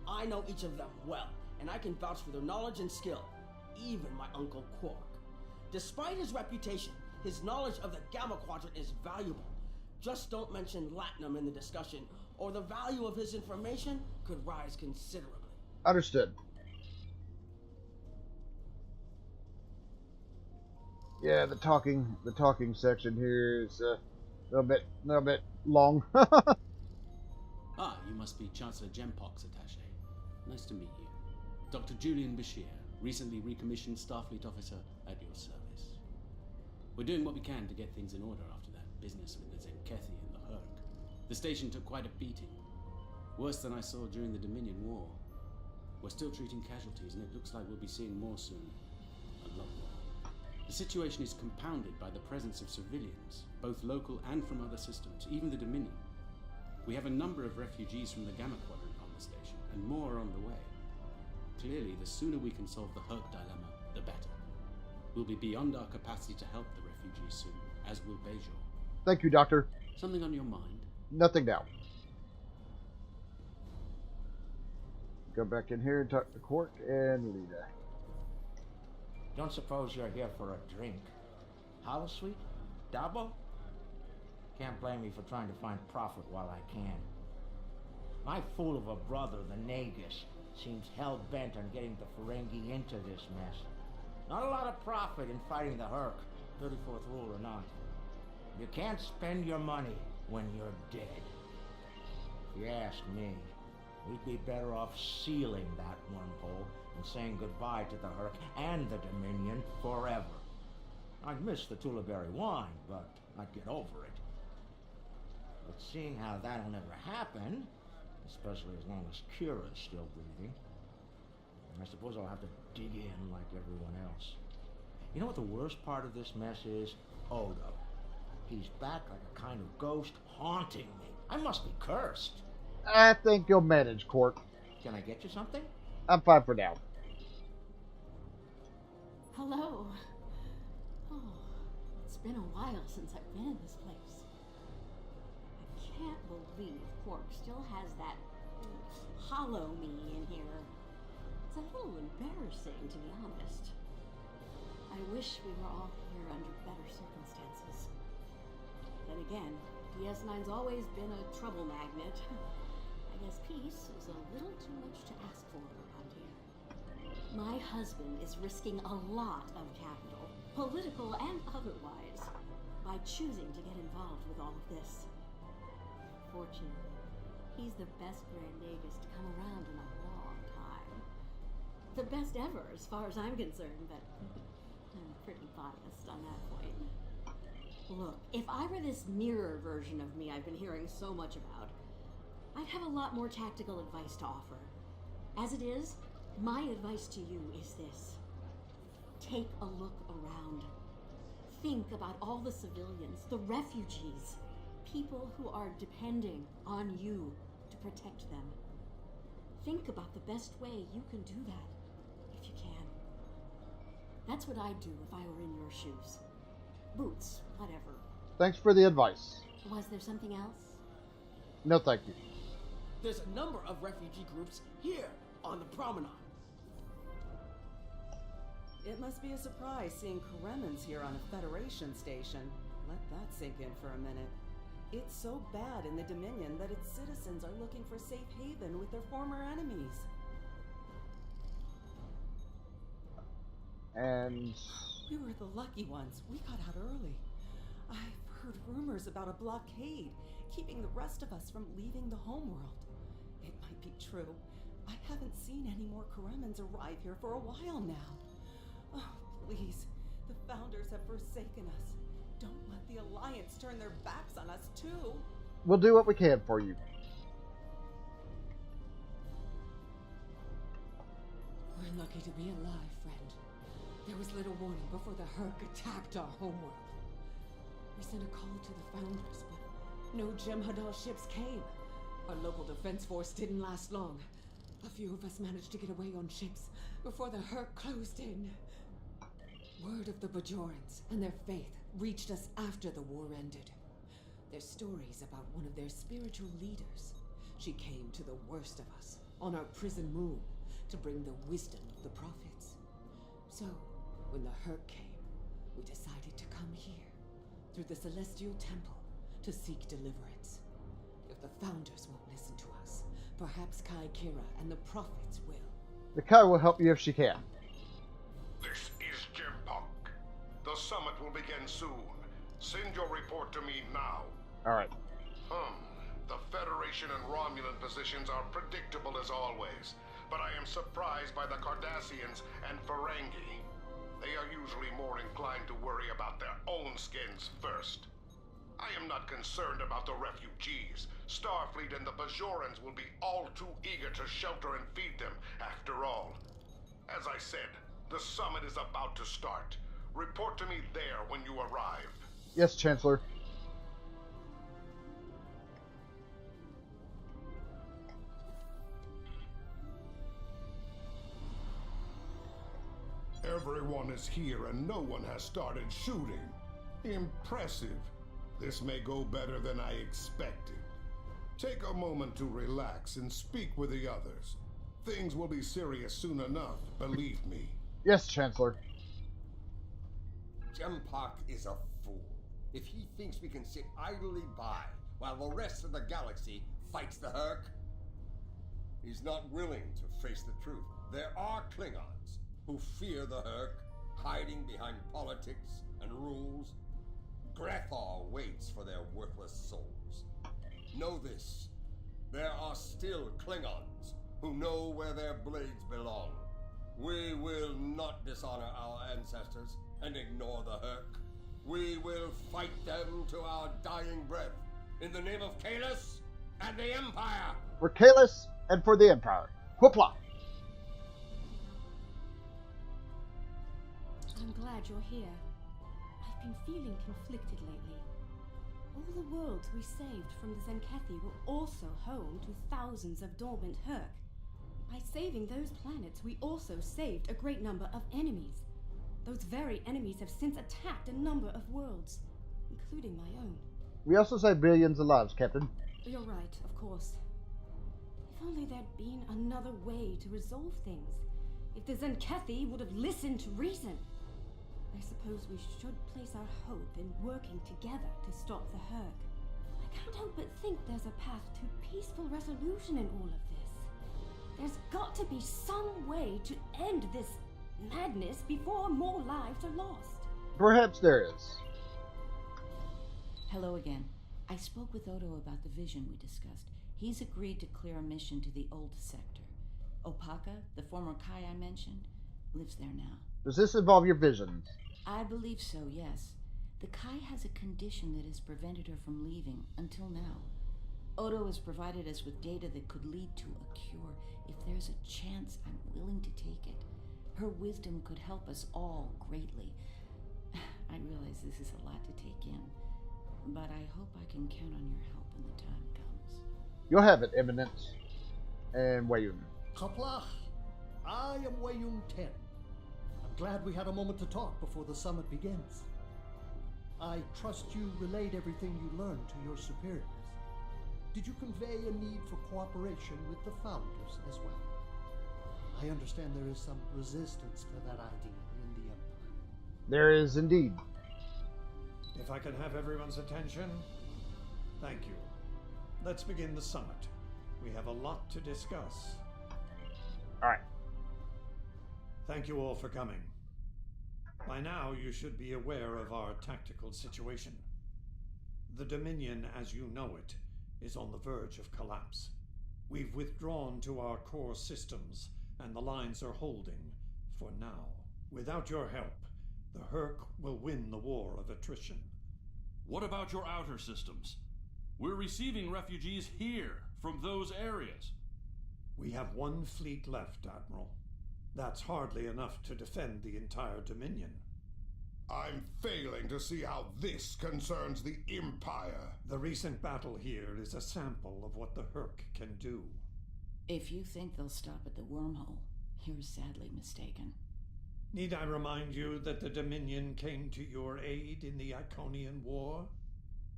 Speaker 10: I know each of them well, and I can vouch for their knowledge and skill. Even my Uncle Quark. Despite his reputation, his knowledge of the Gamma Quadrant is valuable. Just don't mention Latinum in the discussion, or the value of his information could rise considerably.
Speaker 1: Understood. Yeah, the talking section here is a little bit long.
Speaker 16: Ah, you must be Chancellor Jempok's attaché. Nice to meet you. Dr. Julian Bashir, recently recommissioned Starfleet officer at your service. We're doing what we can to get things in order after that business with the Zenkethi and the Herc. The station took quite a beating. Worse than I saw during the Dominion War. We're still treating casualties, and it looks like we'll be seeing more soon. A lot more. The situation is compounded by the presence of civilians, both local and from other systems, even the Dominion. We have a number of refugees from the Gamma Quadrant on the station, and more on the way. Clearly, the sooner we can solve the Herc dilemma, the better. We'll be beyond our capacity to help the refugees soon, as will Bajor.
Speaker 1: Thank you, Doctor.
Speaker 16: Something on your mind?
Speaker 1: Nothing now. Go back in here and talk to Quark and Lita.
Speaker 17: Don't suppose you're here for a drink? Holosuite? Dabo? Can't blame me for trying to find profit while I can. My fool of a brother, the Nagus, seems hell-bent on getting the Ferengi into this mess. Not a lot of profit in fighting the Herc, 34th rule or not. You can't spend your money when you're dead. If you ask me, we'd be better off sealing that wormhole and saying goodbye to the Herc and the Dominion forever. I'd miss the Tulaberry wine, but I'd get over it. But seeing how that'll never happen, especially as long as Kira's still breathing, I suppose I'll have to dig in like everyone else. You know what the worst part of this mess is? Odo. He's back like a kind of ghost haunting me. I must be cursed.
Speaker 1: I think you'll manage, Quark.
Speaker 17: Can I get you something?
Speaker 1: I'm fine for now.
Speaker 18: Hello. Oh, it's been a while since I've been in this place. I can't believe Quark still has that hollow me in here. It's a little embarrassing, to be honest. I wish we were all here under better circumstances. Then again, DS9's always been a trouble magnet. I guess peace is a little too much to ask for around here. My husband is risking a lot of capital, political and otherwise, by choosing to get involved with all of this. Fortunately, he's the best Renegade's to come around in a long time. The best ever, as far as I'm concerned, but I'm pretty biased on that point. Look, if I were this mirror version of me I've been hearing so much about, I'd have a lot more tactical advice to offer. As it is, my advice to you is this. Take a look around. Think about all the civilians, the refugees, people who are depending on you to protect them. Think about the best way you can do that, if you can. That's what I'd do if I were in your shoes. Boots, whatever.
Speaker 1: Thanks for the advice.
Speaker 18: Was there something else?
Speaker 1: No, thank you.
Speaker 10: There's a number of refugee groups here on the promenade.
Speaker 19: It must be a surprise seeing Karemans here on a Federation station. Let that sink in for a minute. It's so bad in the Dominion that its citizens are looking for safe haven with their former enemies.
Speaker 1: And
Speaker 19: we were the lucky ones. We got out early. I've heard rumors about a blockade, keeping the rest of us from leaving the homeworld. It might be true. I haven't seen any more Karemans arrive here for a while now. Oh, please. The Founders have forsaken us. Don't let the Alliance turn their backs on us, too.
Speaker 1: We'll do what we can for you.
Speaker 8: We're lucky to be alive, friend. There was little warning before the Herc attacked our homeworld. We sent a call to the Founders, but no Jem'Hadar ships came. Our local defense force didn't last long. A few of us managed to get away on ships before the Herc closed in. Word of the Bajorans and their faith reached us after the war ended. Their stories about one of their spiritual leaders. She came to the worst of us on our prison moon to bring the wisdom of the prophets. So, when the Herc came, we decided to come here, through the Celestial Temple, to seek deliverance. If the Founders won't listen to us, perhaps Kai Kira and the prophets will.
Speaker 1: The Kai will help you if she can.
Speaker 2: This is Jim Puck. The summit will begin soon. Send your report to me now.
Speaker 1: Alright.
Speaker 2: The Federation and Romulan positions are predictable as always, but I am surprised by the Cardassians and Ferengi. They are usually more inclined to worry about their own skins first. I am not concerned about the refugees. Starfleet and the Bajorans will be all too eager to shelter and feed them, after all. As I said, the summit is about to start. Report to me there when you arrive.
Speaker 1: Yes, Chancellor.
Speaker 2: Everyone is here and no one has started shooting. Impressive. This may go better than I expected. Take a moment to relax and speak with the others. Things will be serious soon enough, believe me.
Speaker 1: Yes, Chancellor.
Speaker 20: Jempak is a fool. If he thinks we can sit idly by while the rest of the galaxy fights the Herc, he's not willing to face the truth. There are Klingons who fear the Herc, hiding behind politics and rules. Grethar waits for their worthless souls. Know this, there are still Klingons who know where their blades belong. We will not dishonor our ancestors and ignore the Herc. We will fight them to our dying breath in the name of Kahless and the Empire.
Speaker 1: For Kahless and for the Empire. Qapla.
Speaker 21: I'm glad you're here. I've been feeling conflicted lately. All the worlds we saved from the Zenkethi were also home to thousands of dormant Herc. By saving those planets, we also saved a great number of enemies. Those very enemies have since attacked a number of worlds, including my own.
Speaker 1: We also saved billions of lives, Captain.
Speaker 21: You're right, of course. If only there'd been another way to resolve things. If the Zenkethi would have listened to reason. I suppose we should place our hope in working together to stop the Herc. I can't help but think there's a path to peaceful resolution in all of this. There's got to be some way to end this madness before more lives are lost.
Speaker 1: Perhaps there is.
Speaker 5: Hello again. I spoke with Odo about the vision we discussed. He's agreed to clear a mission to the old sector. Opaka, the former Kai I mentioned, lives there now.
Speaker 1: Does this involve your visions?
Speaker 5: I believe so, yes. The Kai has a condition that has prevented her from leaving until now. Odo has provided us with data that could lead to a cure. If there's a chance, I'm willing to take it. Her wisdom could help us all greatly. I realize this is a lot to take in, but I hope I can count on your help when the time comes.
Speaker 1: You'll have it, Eminence. And Wayun.
Speaker 12: Qapla, I am Wayun 10. I'm glad we had a moment to talk before the summit begins. I trust you relayed everything you learned to your superiors. Did you convey a need for cooperation with the Founders as well? I understand there is some resistance to that idea in the Empire.
Speaker 1: There is indeed.
Speaker 12: If I can have everyone's attention, thank you. Let's begin the summit. We have a lot to discuss.
Speaker 1: All right.
Speaker 12: Thank you all for coming. By now, you should be aware of our tactical situation. The Dominion, as you know it, is on the verge of collapse. We've withdrawn to our core systems, and the lines are holding for now. Without your help, the Herc will win the war of attrition.
Speaker 11: What about your outer systems? We're receiving refugees here, from those areas.
Speaker 12: We have one fleet left, Admiral. That's hardly enough to defend the entire Dominion.
Speaker 2: I'm failing to see how this concerns the Empire.
Speaker 12: The recent battle here is a sample of what the Herc can do.
Speaker 5: If you think they'll stop at the wormhole, you're sadly mistaken.
Speaker 12: Need I remind you that the Dominion came to your aid in the Iconian War?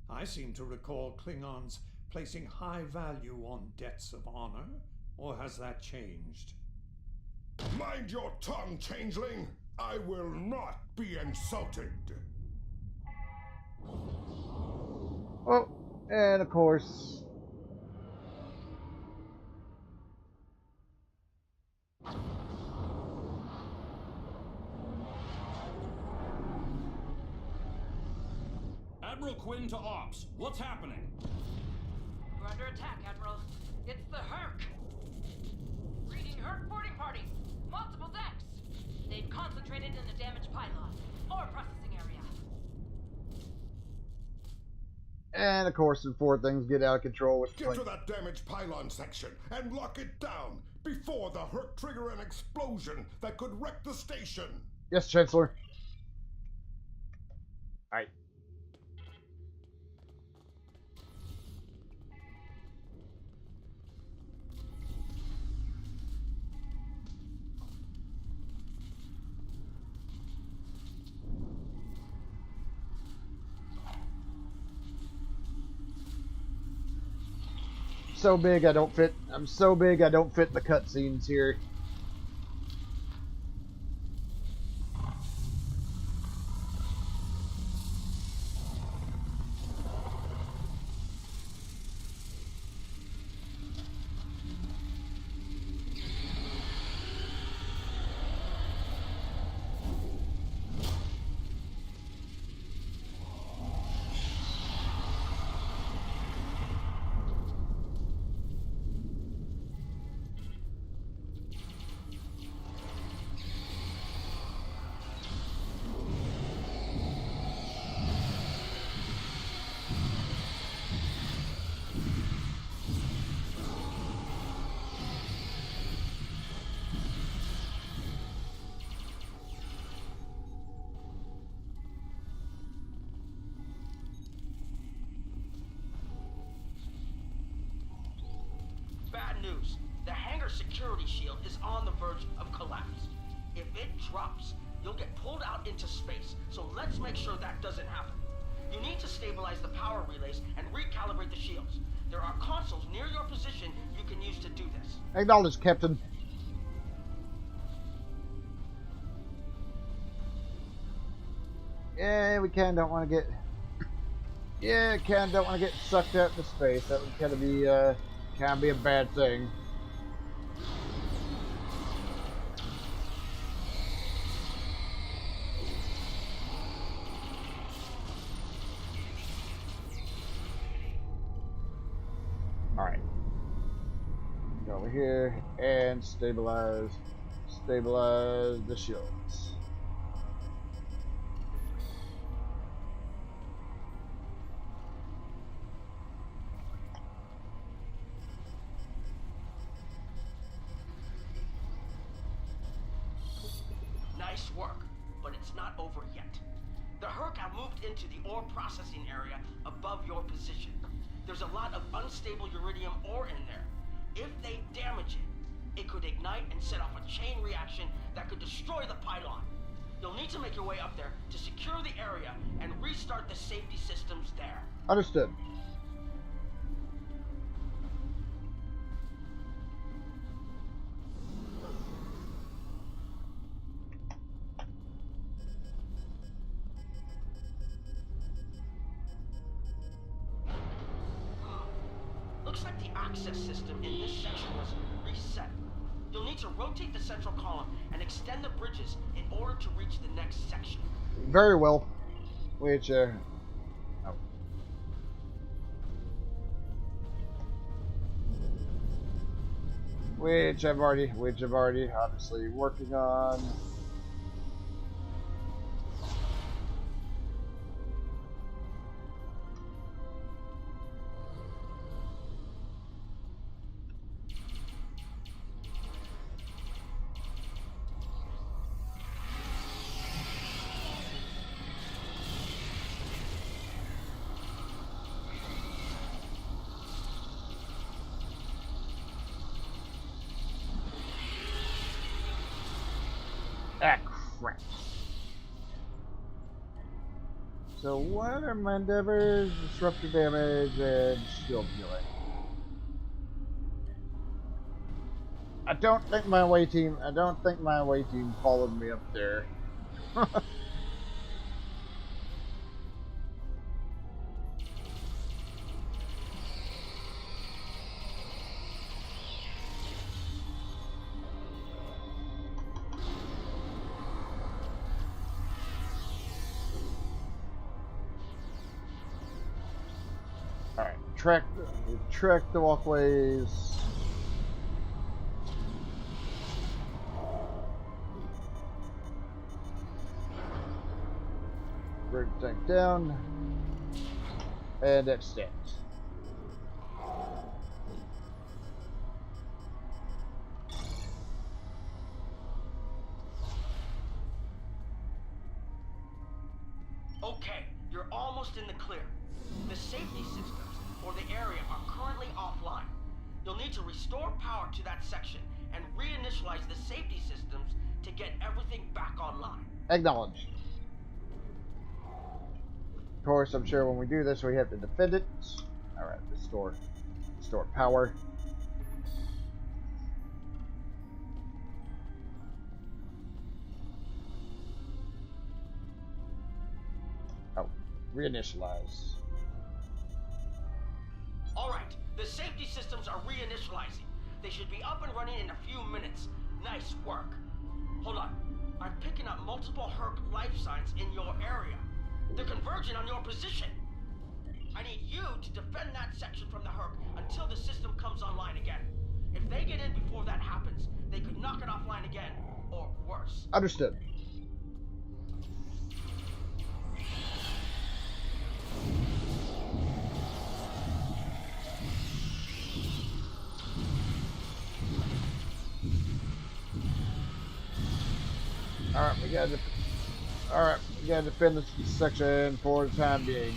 Speaker 12: I seem to recall Klingons placing high value on debts of honor, or has that changed?
Speaker 2: Mind your tongue, changeling! I will not be insulted!
Speaker 1: Oh, and of course...
Speaker 11: Admiral Quinn to Ops. What's happening?
Speaker 3: We're under attack, Admiral. It's the Herc. Reading Herc boarding party. Multiple decks. They've concentrated in the damaged pylon. Ore processing area.
Speaker 1: And of course, before things get out of control with
Speaker 2: Get to that damaged pylon section and lock it down before the Herc trigger an explosion that could wreck the station.
Speaker 1: Yes, Chancellor. Alright. So big I don't fit. I'm so big I don't fit in the cutscenes here.
Speaker 10: Bad news. The hangar security shield is on the verge of collapse. If it drops, you'll get pulled out into space, so let's make sure that doesn't happen. You need to stabilize the power relays and recalibrate the shields. There are consoles near your position you can use to do this.
Speaker 1: Acknowledged, Captain. Yeah, we kinda don't want to get... Yeah, kinda don't want to get sucked out into space. That would kinda be, can be a bad thing. Alright. Go over here and stabilize the shields.
Speaker 10: Nice work, but it's not over yet. The Herc have moved into the ore processing area above your position. There's a lot of unstable uridium ore in there. If they damage it, it could ignite and set off a chain reaction that could destroy the pylon. You'll need to make your way up there to secure the area and restart the safety systems there.
Speaker 1: Understood.
Speaker 10: Looks like the access system in this section was reset. You'll need to rotate the central column and extend the bridges in order to reach the next section.
Speaker 1: Very well. Which, oh. Which I've already obviously working on. Ah, crap. So what are my endeavors? Disruptor damage and shield healing. I don't think my away team followed me up there. Alright, track the walkways. Bring the tank down. And extend.
Speaker 10: Okay, you're almost in the clear. The safety systems for the area are currently offline. You'll need to restore power to that section and reinitialize the safety systems to get everything back online.
Speaker 1: Acknowledged. Of course, I'm sure when we do this, we have to defend it. Alright, restore power. Oh, reinitialize.
Speaker 10: Alright, the safety systems are reinitializing. They should be up and running in a few minutes. Nice work. Hold on. I'm picking up multiple Herc life signs in your area. They're converging on your position. I need you to defend that section from the Herc until the system comes online again. If they get in before that happens, they could knock it offline again, or worse.
Speaker 1: Understood. Alright, we gotta defend this section for the time being.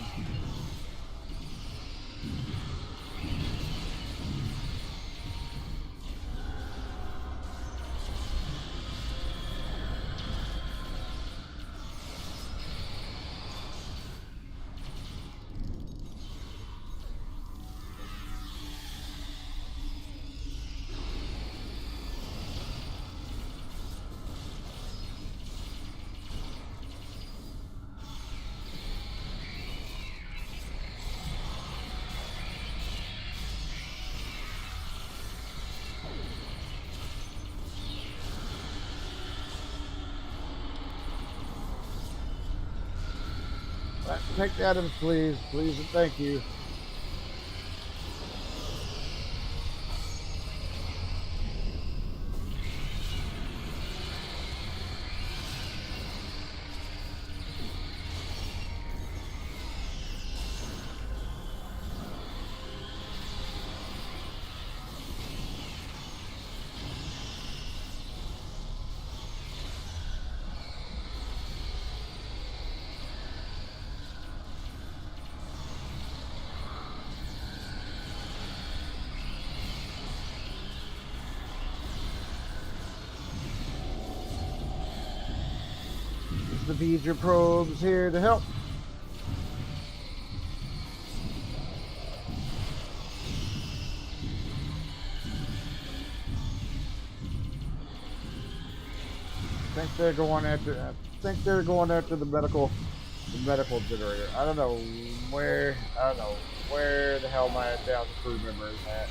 Speaker 1: Take the items, please. Please and thank you. The Beeger probe is here to help. I think they're going after the medical generator. I don't know where the hell my down crew member is at.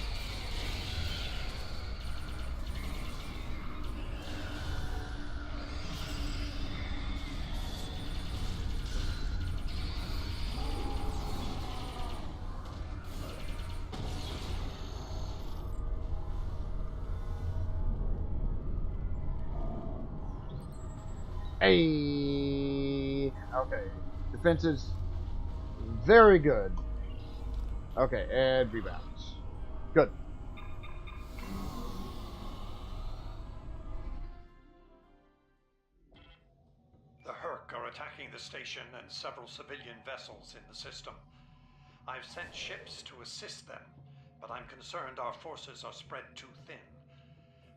Speaker 1: Hey, okay. Defense is very good. Okay, and rebounds. Good.
Speaker 12: The Herc are attacking the station and several civilian vessels in the system. I've sent ships to assist them, but I'm concerned our forces are spread too thin.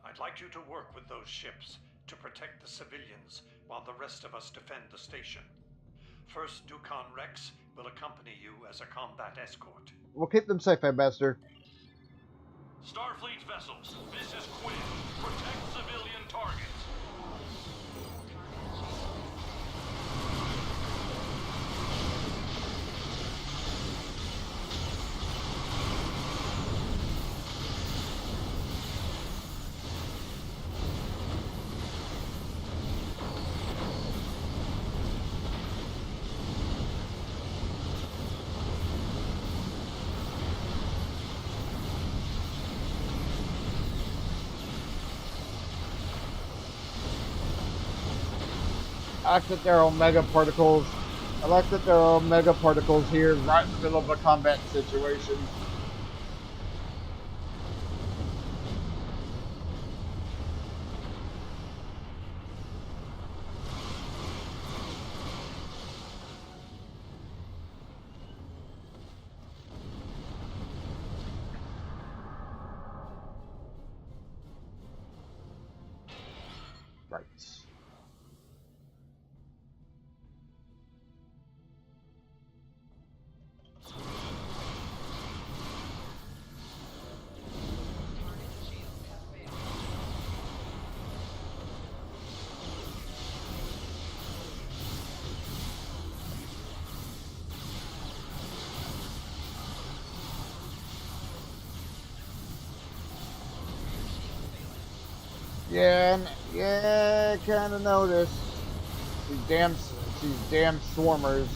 Speaker 12: I'd like you to work with those ships to protect the civilians while the rest of us defend the station. First, Dukan Rex will accompany you as a combat escort.
Speaker 1: We'll keep them safe, Ambassador.
Speaker 11: Starfleet vessels, this is Quinn. Protect civilian targets.
Speaker 1: Accident there, Omega particles I like that there are mega particles here right in the middle of a combat situation. Right. Yeah, kind of noticed these damn swarmers.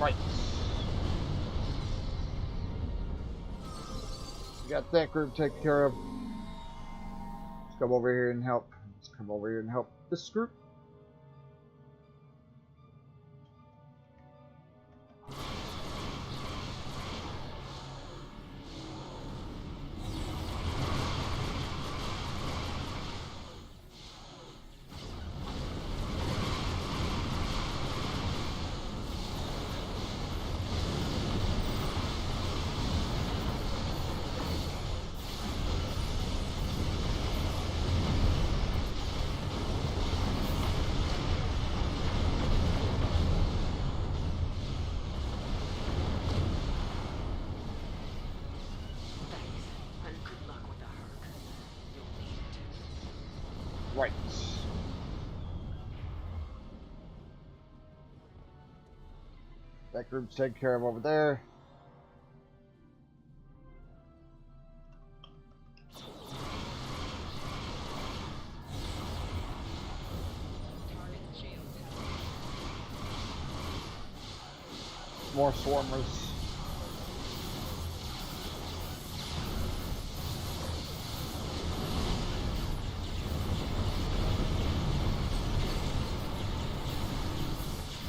Speaker 1: Right. We got that group taken care of. Let's come over here and help. Let's come over here and help this group. Right. That group's taken care of over there. More swarmers.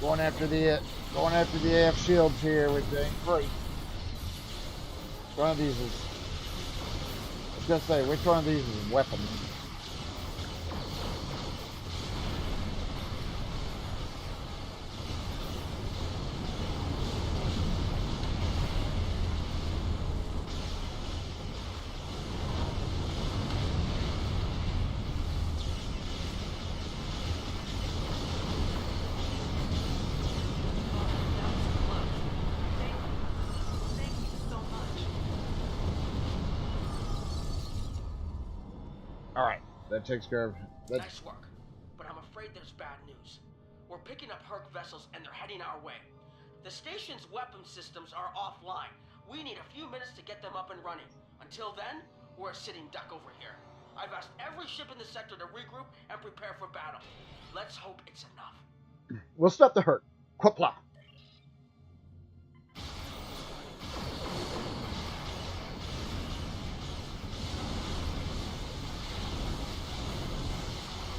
Speaker 1: Going after the AF shields here, which ain't great. Which one of these is? I was gonna say, which one of these is weapons? Alright, that takes care of that.
Speaker 10: Nice work, but I'm afraid there's bad news. We're picking up Herc vessels and they're heading our way. The station's weapon systems are offline. We need a few minutes to get them up and running. Until then, we're a sitting duck over here. I've asked every ship in the sector to regroup and prepare for battle. Let's hope it's enough.
Speaker 1: We'll stop the Herc. Qapla.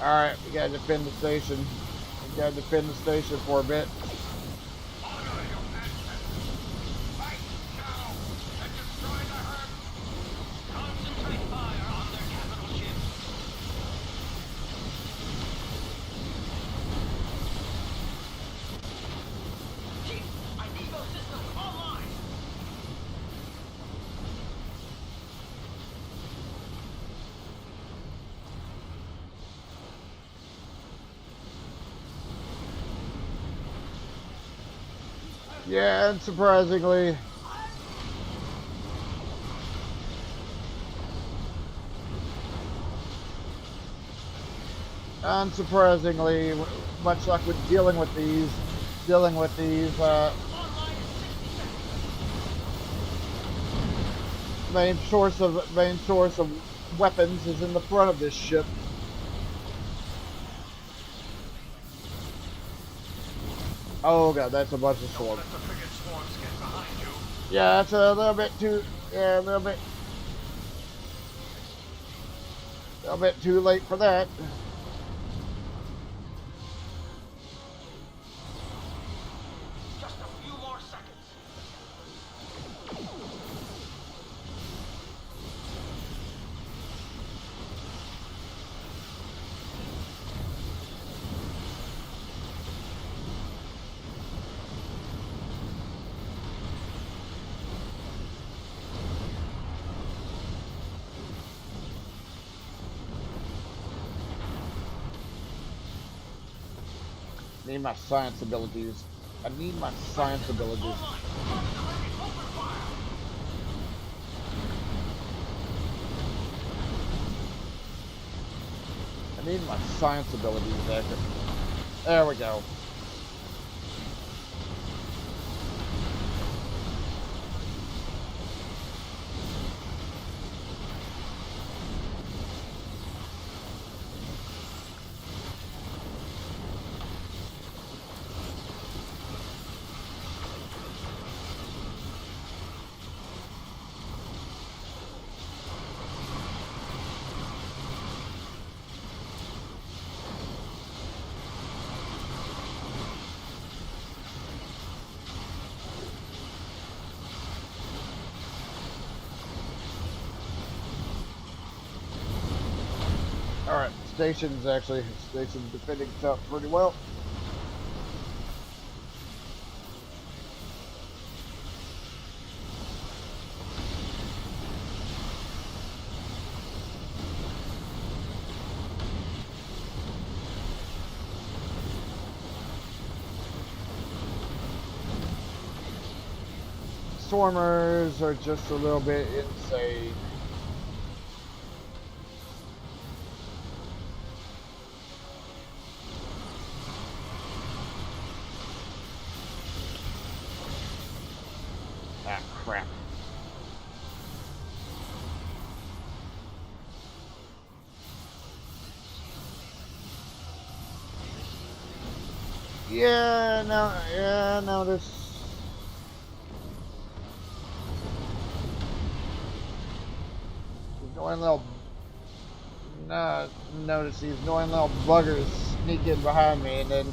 Speaker 1: Alright, we gotta defend the station. We gotta defend the station for a bit. Yeah, and surprisingly, much like with dealing with these, main source of weapons is in the front of this ship. Oh god, that's a bunch of swarms. Yeah, that's a little bit too. Yeah, a little bit too late for that.
Speaker 4: Just a few more seconds.
Speaker 1: Need my science abilities. I need my science abilities. I need my science abilities back. There we go. Alright, station's defending itself pretty well. Stormers are just a little bit insane. Ah, crap. Yeah, no, this... Annoying little... notice these annoying little buggers sneak in behind me and then...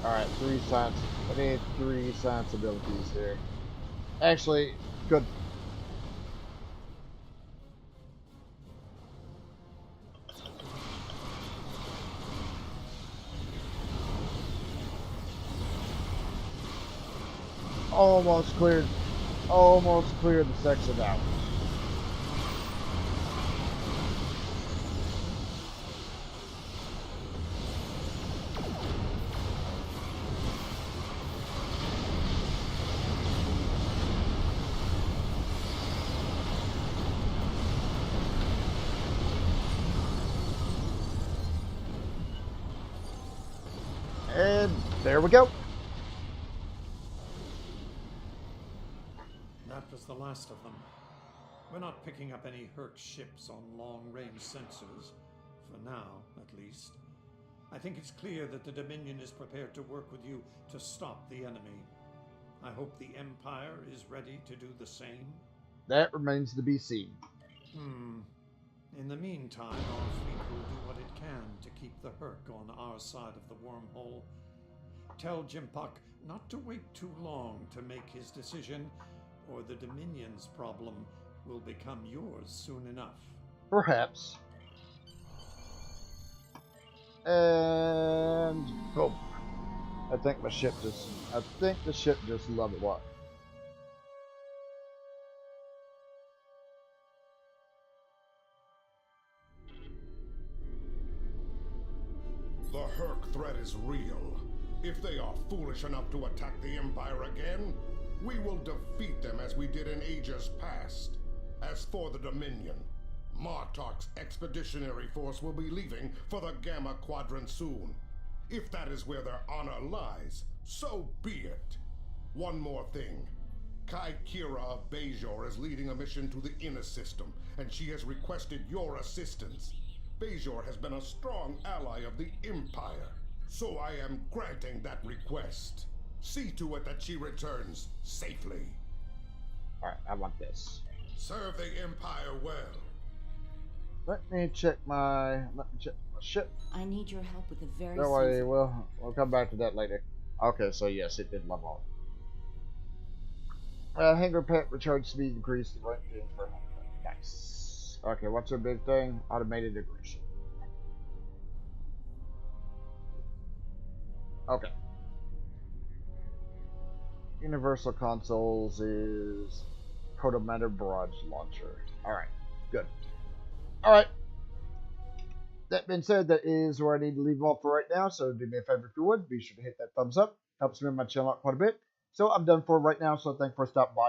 Speaker 1: Alright, I need 3 science abilities here. Actually, good. Almost cleared the section out. And there we go.
Speaker 12: That was the last of them. We're not picking up any Herc ships on long-range sensors, for now, at least. I think it's clear that the Dominion is prepared to work with you to stop the enemy. I hope the Empire is ready to do the same.
Speaker 1: That remains to be seen.
Speaker 12: In the meantime, our fleet will do what it can to keep the Herc on our side of the wormhole. Tell Jimpuck not to wait too long to make his decision, or the Dominion's problem will become yours soon enough.
Speaker 1: Perhaps. And boom. I think the ship just leveled up.
Speaker 2: The Herc threat is real. If they are foolish enough to attack the Empire again, we will defeat them as we did in ages past. As for the Dominion, Martok's expeditionary force will be leaving for the Gamma Quadrant soon. If that is where their honor lies, so be it. One more thing. Kai Kira of Bajor is leading a mission to the inner system, and she has requested your assistance. Bajor has been a strong ally of the Empire, so I am granting that request. See to it that she returns safely.
Speaker 1: Alright, I want this.
Speaker 2: Serve the Empire well.
Speaker 1: Let me check my ship.
Speaker 5: I need your help with a very
Speaker 1: Don't worry, we'll come back to that later. Okay, so yes, it did level up. Hangar pet recharge speed increased the right thing for nice. Okay, what's our big thing? Automated aggression. Okay. Universal consoles is Protomatter barrage launcher. Alright, good. Alright. That being said, that is where I need to leave off for right now. So do me a favor if you would. Be sure to hit that thumbs up. Helps me on my channel out quite a bit. So I'm done for right now. So thanks for stopping by.